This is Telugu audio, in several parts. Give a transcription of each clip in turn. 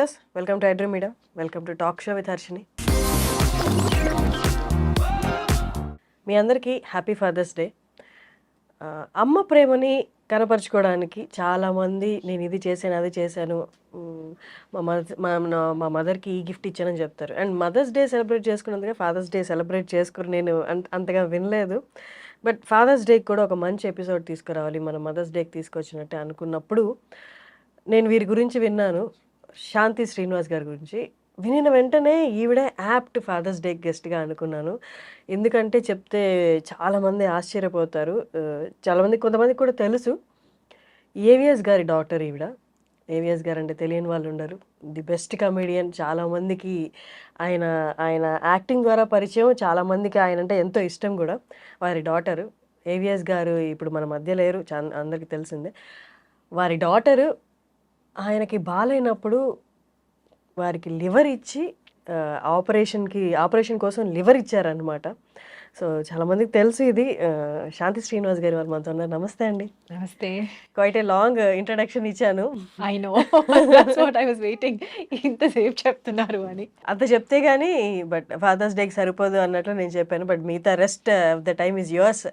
Viewers, welcome to iDream Media, welcome to talk show with Harshini. మీ అందరికీ హ్యాపీ ఫాదర్స్ డే. అమ్మ ప్రేమని కనపరుచుకోవడానికి చాలామంది నేను ఇది చేశాను, అది చేశాను, మా మదర్కి ఈ గిఫ్ట్ ఇచ్చానని చెప్తారు. అండ్ మదర్స్ డే సెలబ్రేట్ చేసుకున్నందుకే ఫాదర్స్ డే సెలబ్రేట్ చేసుకుని నేను అంతగా వినలేదు. బట్ ఫాదర్స్ డేకి కూడా ఒక మంచి ఎపిసోడ్ తీసుకురావాలి, మన మదర్స్ డేకి తీసుకొచ్చినట్టే అనుకున్నప్పుడు నేను వీరి గురించి విన్నాను, శాంతి శ్రీనివాస్ గారి గురించి. వినిన వెంటనే ఈవిడే యాప్ట్ ఫాదర్స్ డే గెస్ట్గా అనుకున్నాను. ఎందుకంటే చెప్తే చాలామంది ఆశ్చర్యపోతారు. కొంతమందికి కూడా తెలుసు. ఏవిఎస్ గారి డాటర్ ఈవిడ. ఏవిఎస్ గారు అంటే తెలియని వాళ్ళు ఉండరు. The best comedian. చాలామందికి ఆయన ఆయన యాక్టింగ్ ద్వారా పరిచయం, చాలామందికి ఆయన అంటే ఎంతో ఇష్టం కూడా. వారి డాటరు ఏవిఎస్ గారు ఇప్పుడు మన మధ్య లేరు, అందరికీ తెలిసిందే. వారి డాటరు ఆయనకి బాగాలేనప్పుడు వారికి లివర్ ఇచ్చి ఆపరేషన్ కోసం లివర్ ఇచ్చారనమాట. సో చాలామందికి తెలుసు ఇది. శాంతి శ్రీనివాస్ గారు వాళ్ళు మనతో ఉన్నారు. నమస్తే అండి. నమస్తే. క్వైట్ ఏ లాంగ్ ఇంట్రడక్షన్ ఇచ్చాను. I know, that's what I was waiting, ఇంతసేపు చెప్తున్నారు అని. అంత చెప్తే కానీ బట్ ఫాదర్స్ డేకి సరిపోదు అన్నట్లు నేను చెప్పాను. బట్ మిగతా rest of the time is yours.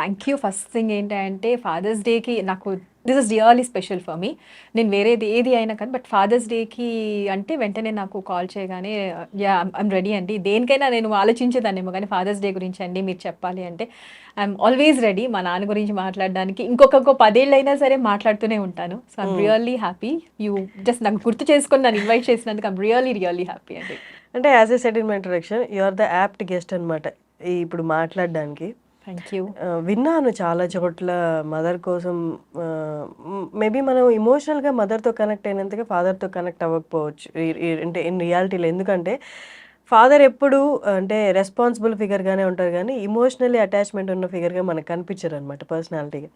Thank you. First thing ఏంటంటే ఫాదర్స్ డేకి నాకు this is really special for me. నేను వేరేది ఏది అయినా కానీ బట్ ఫాదర్స్ డేకి అంటే వెంటనే నాకు కాల్ చేయగానే యా ఐమ్ రెడీ అండి. దేనికైనా నేను ఆలోచించేదాన్నేమో కానీ ఫాదర్స్ డే గురించి అండి మీరు చెప్పాలి అంటే ఐఎమ్ ఆల్వేస్ రెడీ. మా నాన్న గురించి మాట్లాడడానికి ఇంకొక 10 ఏళ్ళైనా సరే మాట్లాడుతూనే ఉంటాను. So I'm really happy. You just నాకు గుర్తు చేసుకొని నన్ను ఇన్వైట్ చేసినందుకు ఐమ్ రియల్లీ హ్యాపీ అండి. అంటే as a said in my introduction, you are the apt guest అనమాట ఇప్పుడు మాట్లాడడానికి. Thank you. విన్నాను చాలా చోట్ల మదర్ కోసం. మేబీ మనం ఇమోషనల్గా మదర్తో కనెక్ట్ అయినంతగా ఫాదర్తో కనెక్ట్ అవ్వకపోవచ్చు అంటే ఇన్ రియాలిటీలో. ఎందుకంటే ఫాదర్ ఎప్పుడు అంటే రెస్పాన్సిబుల్ ఫిగర్గానే ఉంటారు కానీ ఇమోషనల్లీ అటాచ్మెంట్ ఉన్న ఫిగర్గా మనకు కనిపించరు అనమాట పర్సనాలిటీగా.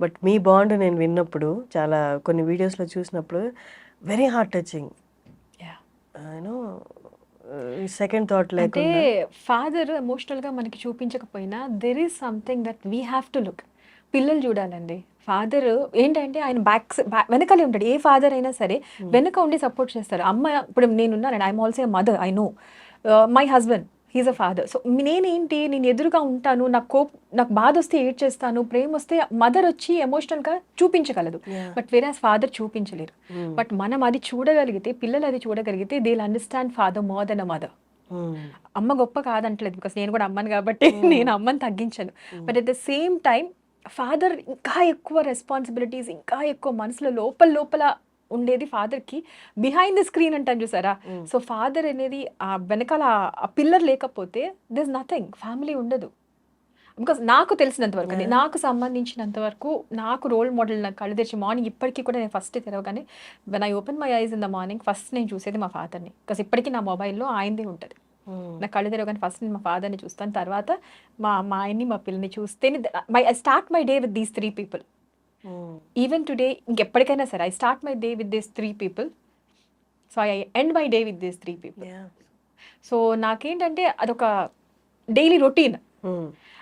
బట్ మీ బాండ్ నేను విన్నప్పుడు, చాలా కొన్ని వీడియోస్లో చూసినప్పుడు very heart touching. You know second thought అంటే లేకుండా ఫాదర్ ఎమోషనల్గా మనకి చూపించకపోయినా there is something that we have to look. పిల్లలు చూడాలండి. ఫాదర్ ఏంటంటే ఆయన వెనకాలే ఉంటాడు. ఏ ఫాదర్ అయినా సరే వెనక ఉండి సపోర్ట్ చేస్తారు. అమ్మ ఇప్పుడు నేనున్నానండి, I'm also a mother, I know. My husband he's a father. So నేను ఎదురుగా ఉంటాను. నాకు బాధ వస్తే ఏడ్ చేస్తాను, ప్రేమ వస్తే మదర్ వచ్చి ఎమోషనల్గా చూపించగలదు. బట్ వేరే ఫాదర్ చూపించలేరు. బట్ మనం అది చూడగలిగితే, పిల్లలు అది చూడగలిగితే they will understand father more than a mother. అమ్మ గొప్ప కాదంటలేదు, బికాస్ నేను కూడా అమ్మను కాబట్టి నేను అమ్మని తగ్గించాను. But at the same time father ఇంకా ఎక్కువ రెస్పాన్సిబిలిటీస్, ఇంకా ఎక్కువ మనసులో లోపల ఉండేది ఫాదర్కి. బిహైండ్ ద స్క్రీన్ అంటాను చూసారా. సో ఫాదర్ అనేది ఆ వెనకాల ఆ పిల్లర్ లేకపోతే దిస్ నథింగ్, ఫ్యామిలీ ఉండదు. బికాస్ నాకు తెలిసినంత వరకు, నాకు సంబంధించినంత వరకు, నాకు రోల్ మోడల్, నాకు కళ్ళు తెరిచి మార్నింగ్ ఇప్పటికీ కూడా నేను ఫస్ట్ తెరవగానే when I open my eyes in the morning first నేను చూసేది మా ఫాదర్ని. బికాస్ ఇప్పటికీ నా మొబైల్లో ఆయనదే ఉంటుంది. నా కళ్ళు తెరవగానే ఫస్ట్ నేను మా ఫాదర్ని చూస్తాను, తర్వాత మా ఆయన్ని, మా పిల్లని చూస్తే I start my day with these 3 people. Even today ఇంకెప్పటికైనా సరే I start my day with these 3 people. So I end my day with these 3 people. So నాకేంటంటే అదొక డైలీ రొటీన్.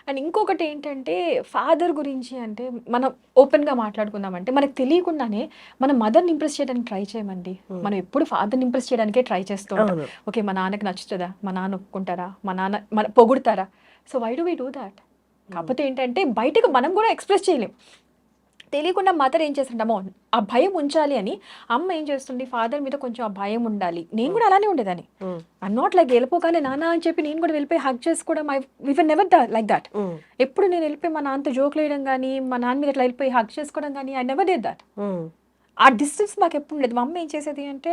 అండ్ ఇంకొకటి ఏంటంటే ఫాదర్ గురించి అంటే మనం ఓపెన్గా మాట్లాడుకుందామంటే మనకు తెలియకుండానే మన మదర్ని ఇంప్రెస్ చేయడానికి ట్రై చేయమండి. మనం ఎప్పుడు ఫాదర్ని ఇంప్రెస్ చేయడానికే ట్రై చేస్తూ ఉంటాం. ఓకే, మా నాన్నకి నచ్చుతుందా, మా నాన్న ఒప్పుకుంటారా, మా నాన్న పొగుడతారా. So why do we do that? కాకపోతే ఏంటంటే బయటకు మనం కూడా ఎక్స్ప్రెస్ చేయలేం. తెలియకుండా మదర్ ఏం చేస్తుంటామో ఆ భయం ఉంచాలి అని అమ్మ ఏం చేస్తుంది, ఫాదర్ మీద కొంచెం ఆ భయం ఉండాలి. నేను కూడా అలానే ఉండేదాన్ని. ఐమ్ నాట్ లైక్ వెళ్ళిపోగానే నాన్న అని చెప్పి నేను కూడా వెళ్ళిపోయి హగ్ చేసుకోవడం, I will never like that. ఎప్పుడు నేను వెళ్ళిపోయి మా నాన్నతో జోకులు వేయడం కానీ, మా నాన్న మీద ఇట్లా వెళ్ళిపోయి హగ్ చేసుకోవడం కానీ, ఐ నెవర్ డిడ్ దట్. ఆ డిస్టెన్స్ మాకు ఎప్పుడు ఉండేది. మా అమ్మ ఏం చేసేది అంటే,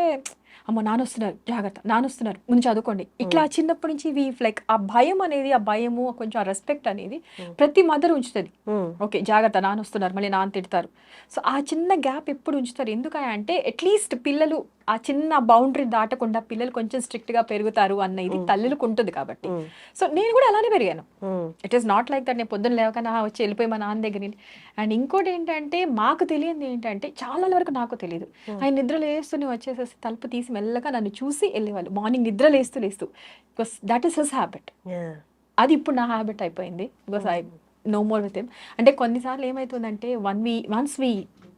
అమ్మ నాన్న వస్తున్నారు, జాగ్రత్త, నాన్న వస్తున్నారు, ముందు చదువుకోండి, ఇట్లా చిన్నప్పటి నుంచి లైక్ ఆ భయం అనేది, ఆ భయము, కొంచెం ఆ రెస్పెక్ట్ అనేది ప్రతి మదర్ ఉంచుతుంది. ఓకే జాగ్రత్త, నాన్న వస్తున్నారు, మళ్ళీ నాన్న తిడతారు. సో ఆ చిన్న గ్యాప్ ఎప్పుడు ఉంచుతారు. ఎందుకంటే అట్లీస్ట్ పిల్లలు ఆ చిన్న బౌండరీ దాటకుండా పిల్లలు కొంచెం స్ట్రిక్ట్గా పెరుగుతారు అన్న ఇది తల్లులకు ఉంటుంది కాబట్టి. సో నేను కూడా అలానే పెరిగాను. It is not like that నేను పొద్దున్న లేవకన్నా వచ్చి వెళ్ళిపోయి మా నాన్న దగ్గర. అండ్ ఇంకోటి ఏంటంటే మాకు తెలియదు ఏంటంటే, చాలా వరకు నాకు తెలియదు, ఆయన నిద్ర లేస్తూ వచ్చేసేసి తలుపు తీసి మెల్లగా నన్ను చూసి వెళ్ళేవాళ్ళు. మార్నింగ్ నిద్ర లేస్తూ because that is his habit. అది ఇప్పుడు నా హ్యాబిట్ అయిపోయింది. Because I know more with him. అంటే కొన్నిసార్లు ఏమవుతుందంటే వన్స్ వీ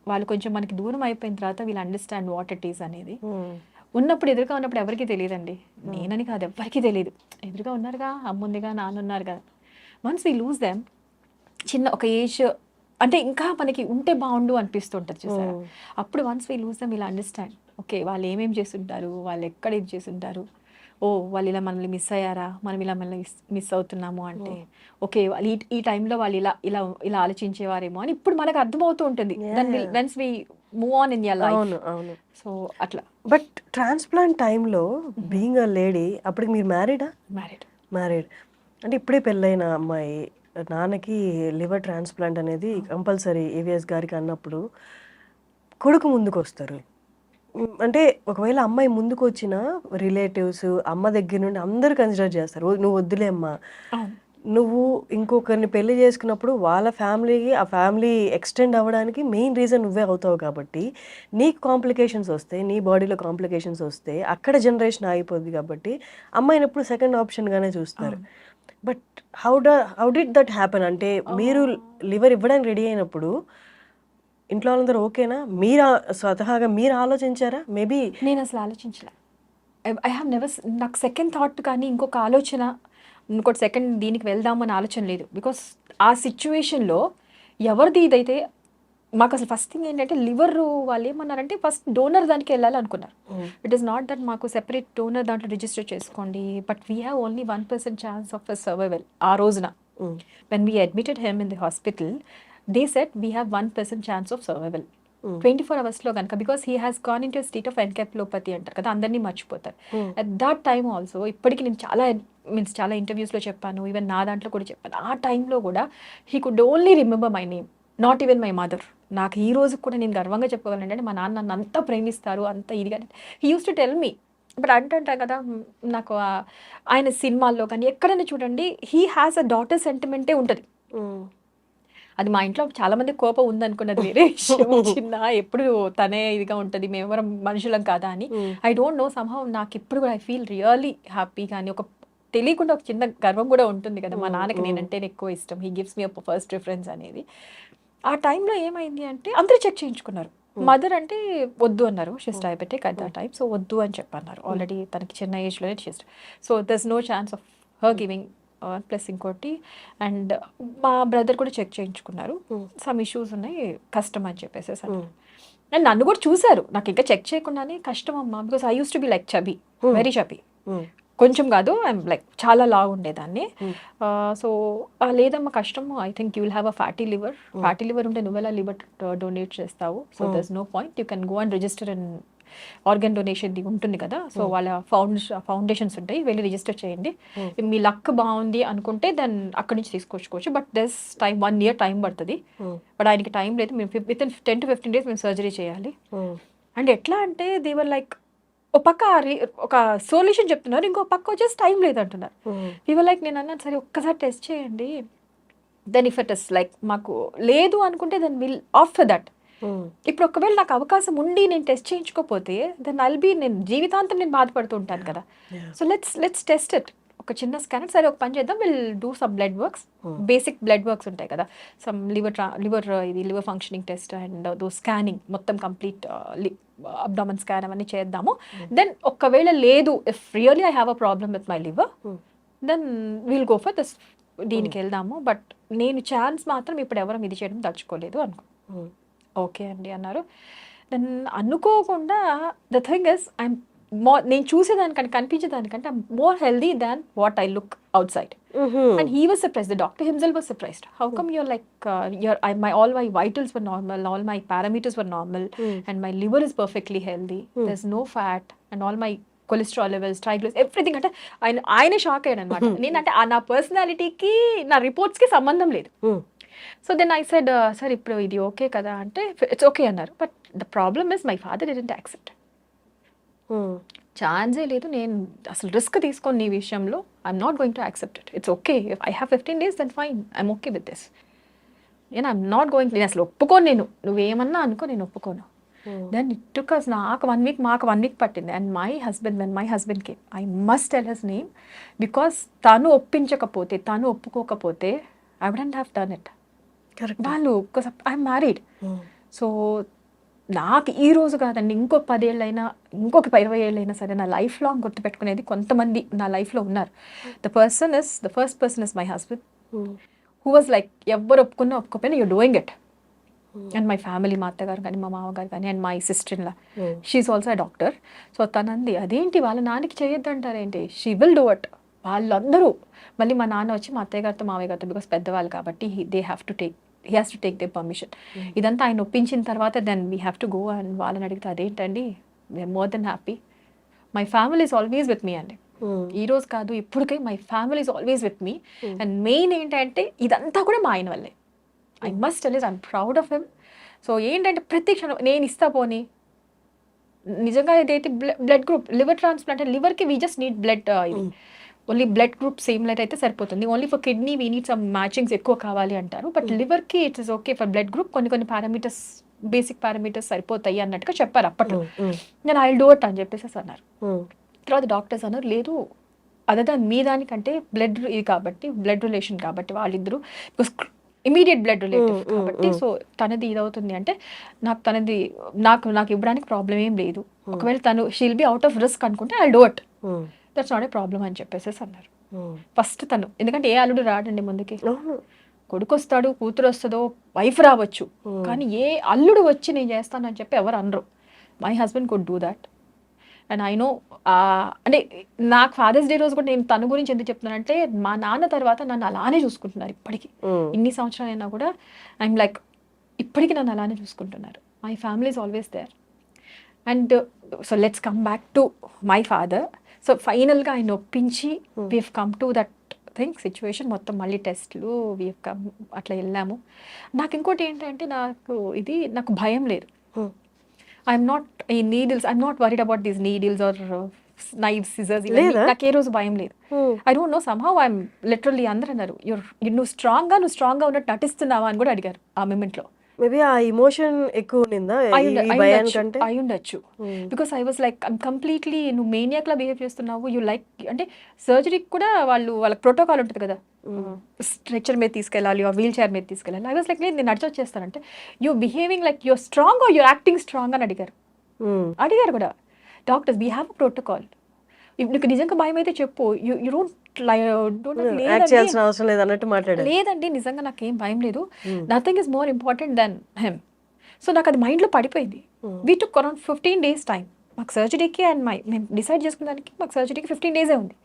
వాళ్ళు కొంచెం మనకి దూరం అయిపోయిన తర్వాత వీళ్ళు అండర్స్టాండ్ వాట్ ఇట్ ఈస్ అనేది. ఉన్నప్పుడు ఎదురుగా ఉన్నప్పుడు ఎవరికీ తెలియదండి. నేనని కాదు, ఎవ్వరికీ తెలియదు. ఎదురుగా ఉన్నారుగా, అమ్మ ఉందిగా, నాన్న ఉన్నారు కదా. వన్స్ వీ లూజ్ దెమ్, చిన్న ఒక ఏజ్ అంటే ఇంకా మనకి ఉంటే బాగుండు అనిపిస్తుంటుంది చూసారా. అప్పుడు వన్స్ వీ లూజ్ దెమ్, ఇలా అండర్స్టాండ్ ఓకే వాళ్ళు ఏమేమి చేస్తుంటారు, వాళ్ళు ఎక్కడ ఇది చేస్తుంటారు, ఓ వాళ్ళు ఇలా మనల్ని మిస్ అయ్యారా, మనం ఇలా మనల్ని మిస్ అవుతున్నాము అంటే ఓకే వాళ్ళు ఈ టైంలో వాళ్ళు ఇలా ఇలా ఇలా ఆలోచించేవారేమో అని ఇప్పుడు మనకు అర్థమవుతూ ఉంటుంది. Then once we move on in your life. అవును అవును. సో అట్లా. బట్ ట్రాన్స్ప్లాంట్ టైంలో బీయింగ్ అ లేడీ, అప్పటికి మీరు మ్యారీడా? మ్యారీడ్ అంటే ఇప్పుడే పెళ్ళైన అమ్మాయి, నాన్నకి లివర్ ట్రాన్స్ప్లాంట్ అనేది కంపల్సరీ ఏవిఎస్ గారికి అన్నప్పుడు కొడుకు ముందుకు వస్తారు. అంటే ఒకవేళ అమ్మాయి ముందుకు వచ్చిన రిలేటివ్స్ అమ్మ దగ్గర నుండి అందరూ కన్సిడర్ చేస్తారు, నువ్వు వద్దులే అమ్మా, నువ్వు ఇంకొకరిని పెళ్లి చేసుకున్నప్పుడు వాళ్ళ ఫ్యామిలీకి ఆ ఫ్యామిలీ ఎక్స్టెండ్ అవ్వడానికి మెయిన్ రీజన్ నువ్వే అవుతావు కాబట్టి నీకు కాంప్లికేషన్స్ వస్తే, నీ బాడీలో కాంప్లికేషన్స్ వస్తే అక్కడ జనరేషన్ ఆగిపోద్ది కాబట్టి అమ్మాయిని ఎప్పుడు సెకండ్ ఆప్షన్గానే చూస్తారు. But how did that happen? అంటే మీరు లివర్ ఇవ్వడానికి రెడీ అయినప్పుడు ఇంట్లో వాళ్ళందరూ ఓకేనా? మీరు స్వతహాగా మీరు ఆలోచించారా? మేబీ నేను అసలు ఆలోచించలే. ఐ హ్యావ్ నెవర్, నాకు సెకండ్ థాట్ కానీ ఇంకొక ఆలోచన, ఇంకోటి సెకండ్ దీనికి వెళ్దామని ఆలోచన లేదు. బికాస్ ఆ సిచ్యువేషన్లో ఎవరిది ఇదైతే మాకు అసలు ఫస్ట్ థింగ్ ఏంటంటే లివర్ వాళ్ళు ఏమన్నారంటే ఫస్ట్ డోనర్ దానికి వెళ్ళాలి అనుకున్నారు. ఇట్ ఈస్ నాట్ దట్ మాకు సెపరేట్ డోనర్ దాంట్లో రిజిస్టర్ చేసుకోండి, but we have only 1% chance of survival. ఆ రోజున when we admitted him in the hospital, they set we have 1% chance of survival 24 అవర్స్లో కనుక. Because he has gone in to state of encephalopathy అంటారు కదా, అందరినీ మర్చిపోతారు. అట్ దట్ టైమ్ ఆల్సో, ఇప్పటికీ నేను చాలా ఇంటర్వ్యూస్లో చెప్పాను, ఈవెన్ నా దాంట్లో కూడా చెప్పాను, ఆ టైంలో కూడా he could only remember my name, not even my mother. నాకు ఈ రోజు కూడా నేను గర్వంగా చెప్పగలను అంటే మా నాన్న నన్ను అంత ప్రేమిస్తారు, అంత ఇదిగా. He use to tell me. ఇప్పుడు అంటుంటారు కదా, నాకు ఆయన సినిమాల్లో కానీ ఎక్కడైనా చూడండి హీ హ్యాస్ అ డాటర్ సెంటిమెంటే ఉంటుంది. అది మా ఇంట్లో చాలా మంది కోపం ఉందనుకున్నది వేరే విషయం. చిన్న ఎప్పుడు తనే ఇదిగా ఉంటుంది, మేమెవరం మనుషులం కాదా అని. ఐ డోంట్ నో, సమ్హౌ నాకు ఇప్పుడు కూడా ఐ ఫీల్ రియల్లీ హ్యాపీ. కానీ ఒక తెలియకుండా ఒక చిన్న గర్వం కూడా ఉంటుంది కదా, మా నాన్నకి నేనంటేనే ఎక్కువ ఇష్టం, he gives me first preference అనేది. ఆ టైంలో ఏమైంది అంటే అందరూ చెక్ చేయించుకున్నారు. మదర్ అంటే వద్దు అన్నారు, she's diabetic at that time, so వద్దు అని చెప్పన్నారు. ఆల్రెడీ తనకి చిన్న ఏజ్లోనే చేస్తారు. So there's no chance of her giving. Plus ఇంకోటి, అండ్ మా బ్రదర్ కూడా చెక్ చేయించుకున్నారు, సమ్ ఇష్యూస్ ఉన్నాయి, కష్టం అని చెప్పేసి అన్నారు. అండ్ నన్ను కూడా చూశారు, నాకు ఇంకా చెక్ చేయకుండానే కష్టం అమ్మా, because I use to be like chubby, very chubby. కొంచెం కాదు, ఐఎమ్ లైక్ చాలా లావు ఉండేదాన్ని. సో లేదమ్మా కష్టం, I think you will have a fatty liver ఉంటే నువ్వెలా లివర్ డొనేట్ చేస్తావు, so there's no point, you can go and register in organ donation ఉంటుంది కదా, సో వాళ్ళ ఫౌండేషన్స్ ఉంటాయి, వెళ్ళి రిజిస్టర్ చేయండి. మీ లక్ బాగుంది అనుకుంటే దాన్ని అక్కడి నుంచి తీసుకొచ్చుకోవచ్చు, but this time 1 year time పడుతుంది. బట్ ఆయనకి టైం లేదు, మేము వితిన్ 10 to 15 days మేము సర్జరీ చేయాలి. అండ్ ఎట్లా అంటే దేవర్ లైక్, ఒక పక్క ఒక సొల్యూషన్ చెప్తున్నారు, ఇంకో పక్క వచ్చేసి టైం లేదంటున్నారు. ఇవర్ లైక్, నేను అన్నాను సరే ఒక్కసారి టెస్ట్ చేయండి, then if it is like మాకు లేదు అనుకుంటే దెన్ విల్ ఆఫ్టర్ దట్. ఇప్పుడు ఒకవేళ నాకు అవకాశం ఉండి నేను టెస్ట్ చేయించుకోకపోతే దెన్ ఐల్ బీ, నేను జీవితాంతం నేను బాధపడుతూ ఉంటాను కదా. So let's test it. ఒక చిన్న స్కాన్, సరే ఒక పని చేద్దాం, will do some blood works, basic blood works ఉంటాయి కదా, some liver functioning test and though scanning మొత్తం కంప్లీట్ అబ్డామన్ స్కాన్ అవన్నీ చేద్దాము. దెన్ ఒకవేళ లేదు, if really I have a problem with my liver, then will go for this, దీనికి వెళ్దాము. బట్ నేను ఛాన్స్ మాత్రం ఇప్పుడు ఎవరం ఇది చేయడం తలుచుకోలేదు అనుకో. ఓకే అండి అన్నారు. దెన్ అనుకోకుండా ద థింగ్ ఇస్, ఐఎమ్ నేను చూసేదానికంటే కనిపించేదానికంటే more healthy than what I look outside. And he was surprised, the doctor himself was surprised, how come you're like all my vitals were normal, all my parameters were normal, and my liver is perfectly healthy, there's no fat, and all my cholesterol levels, triglycerides, everything. అంటే ఆయన షాక్ అయ్యాడు అనమాట. నేనంటే నా పర్సనాలిటీకి నా రిపోర్ట్స్కి సంబంధం లేదు. So then I said, sir ఇప్పుడు ఇది ఓకే కదా అంటే, ఇట్స్ ఓకే అన్నారు. But the problem is my father didn't accept. ఛాన్సే లేదు, నేను అసలు రిస్క్ తీసుకోను నీ విషయంలో, I'm not going to accept it. It's okay, if I have 15 days then fine, I'm okay with this. I'm not going, నేను అసలు ఒప్పుకోను, నువ్వేమన్నా అనుకో, నేను ఒప్పుకోను. దెన్ ఇట్ టుక్ us నాకు 1 week, మాకు 1 week పట్టింది. And when my husband came, I must tell his name, because తను ఒప్పించకపోతే, తను ఒప్పుకోకపోతే I wouldn't have done it. వాళ్ళు, ఐఎమ్ మ్యారీడ్, సో నాకు ఈ రోజు కాదండి, ఇంకో 10 ఏళ్ళైనా, ఇంకొక 20 ఏళ్ళైనా సరే, నా లైఫ్ లాంగ్ గుర్తుపెట్టుకునేది కొంతమంది నా లైఫ్లో ఉన్నారు. The first person is my husband, who was like ఎవ్వరు ఒప్పుకున్నా ఒప్పుకోపోయినా you doing it. And my family, మా అత్తగారు కానీ, మా మామగారు కానీ, and my sister in law, she's also a doctor. So తనంది, అదేంటి వాళ్ళ నాన్నకి చేయొద్దంటారేంటి, షీ విల్ డూ ఇట్. వాళ్ళందరూ మళ్ళీ మా నాన్న వచ్చి మా అత్తయ్య గారితో మావయ్య గారితో, బికాస్ పెద్దవాళ్ళు కాబట్టి he has to take the permission. ఇదంతా ఆయన ఒప్పించిన తర్వాత then we have to go. And వాళ్ళని అడిగితే అదేంటండి, we're more than happy. My family is always with me అండి. ఈ రోజు కాదు ఇప్పటికే my family is always with me. And main ఏంటంటే ఇదంతా కూడా మా ఆయన వల్లే. I must tell you, I'm proud of him. So ఏంటంటే ప్రతి క్షణం నేను ఇస్తా పోనీ, నిజంగా ఇదైతే బ్లడ్ గ్రూప్ లివర్ ట్రాన్స్ప్లాంట్, లివర్కి వీ జస్ట్ నీడ్ బ్లడ్, ఇది ఓన్లీ బ్లడ్ గ్రూప్ సేమ్ లైట్ అయితే సరిపోతుంది. Only for kidney we need some matchings ఎక్కువ కావాలి అంటారు. బట్ లివర్కి it's is okay for blood group, కొన్ని పారామీటర్స్, బేసిక్ పారామీటర్స్ సరిపోతాయి అన్నట్టుగా చెప్పారు అప్పట్లో. నేను ఐ డూ ఇట్ అని చెప్పేసి అన్నారు. తర్వాత డాక్టర్స్ అన్నారు, లేదు అదే మీ దానికంటే బ్లడ్ ఇది కాబట్టి, బ్లడ్ రిలేషన్ కాబట్టి వాళ్ళిద్దరూ ఇమీడియట్ బ్లడ్ రిలేటివ్ కాబట్టి, సో తనది ఇదవుతుంది అంటే నాకు ఇవ్వడానికి ప్రాబ్లం ఏం లేదు. ఒకవేళ తను she'll be out of risk అనుకుంటే I do it, that's not a problem అని చెప్పేసి అన్నారు. ఫస్ట్ తను, ఎందుకంటే ఏ అల్లుడు రాడండి ముందుకి, కొడుకు వస్తాడు, కూతురు వస్తుందో, వైఫ్ రావచ్చు, కానీ ఏ అల్లుడు వచ్చి నేను చేస్తానని చెప్పి ఎవరు అనరు. My husband could do that. And I know, అంటే నాకు ఫాదర్స్ డే రోజు కూడా నేను తన గురించి ఎందుకు చెప్తున్నానంటే, మా నాన్న తర్వాత నన్ను అలానే చూసుకుంటున్నారు ఇప్పటికీ. ఇన్ని సంవత్సరాలు అయినా కూడా ఐఎమ్ లైక్, ఇప్పటికీ నన్ను అలానే చూసుకుంటున్నారు. My family is always there. And so let's come back to my father. So ఫైనల్గా ఆయన ఒప్పించి we have come to that situation. మొత్తం మళ్ళీ టెస్ట్లు, వీ హెవ్ కమ్, అట్లా వెళ్ళాము. నాకు ఇంకోటి ఏంటంటే, నాకు భయం లేదు. ఐఎమ్ నాట్ ఈ needles, I'm not worried about these needles or knives, scissors, నాకు ఏ రోజు భయం లేదు. I don't know, somehow I'm literally, అందరూ అన్నారు నువ్వు స్ట్రాంగ్గా ఉన్నట్టు నటిస్తున్నావా అని కూడా అడిగారు ఆ మూమెంట్లో. మేబీ ఆ ఎమోషన్ ఎక్కువ ఉండిందా భయానికంటే? అయి ఉండొచ్చు. Because I was like, I'm completely, నువ్వు మేనియాక్లా బిహేవ్ చేస్తున్నావు. యూ లైక్, అంటే సర్జరీకి కూడా వాళ్ళకి ప్రోటోకాల్ ఉంటుంది కదా, స్ట్రెచర్ మీద తీసుకెళ్ళాలి, వీల్ చైర్ మీద తీసుకెళ్ళాలి. ఐ వాజ్ లైక్, నేను నడిచి వచ్చేస్తానంటే, you behaving like you're strong or you're acting strong అని అడిగారు కూడా doctors. We have a protocol. నీకు నిజంగా భయం అయితే చెప్పు, యూ డోంట్ అవసరం లేదు అన్నట్టు మాట్లాడారు. లేదండి, నిజంగా నాకేం భయం లేదు, nothing is more important than him. So నాకు అది మైండ్లో పడిపోయింది. We took around 15 days time మాకు సర్జరీకి, అండ్ మేము డిసైడ్ చేసుకున్నానికి మాకు సర్జరీకి 15 days ఉంది.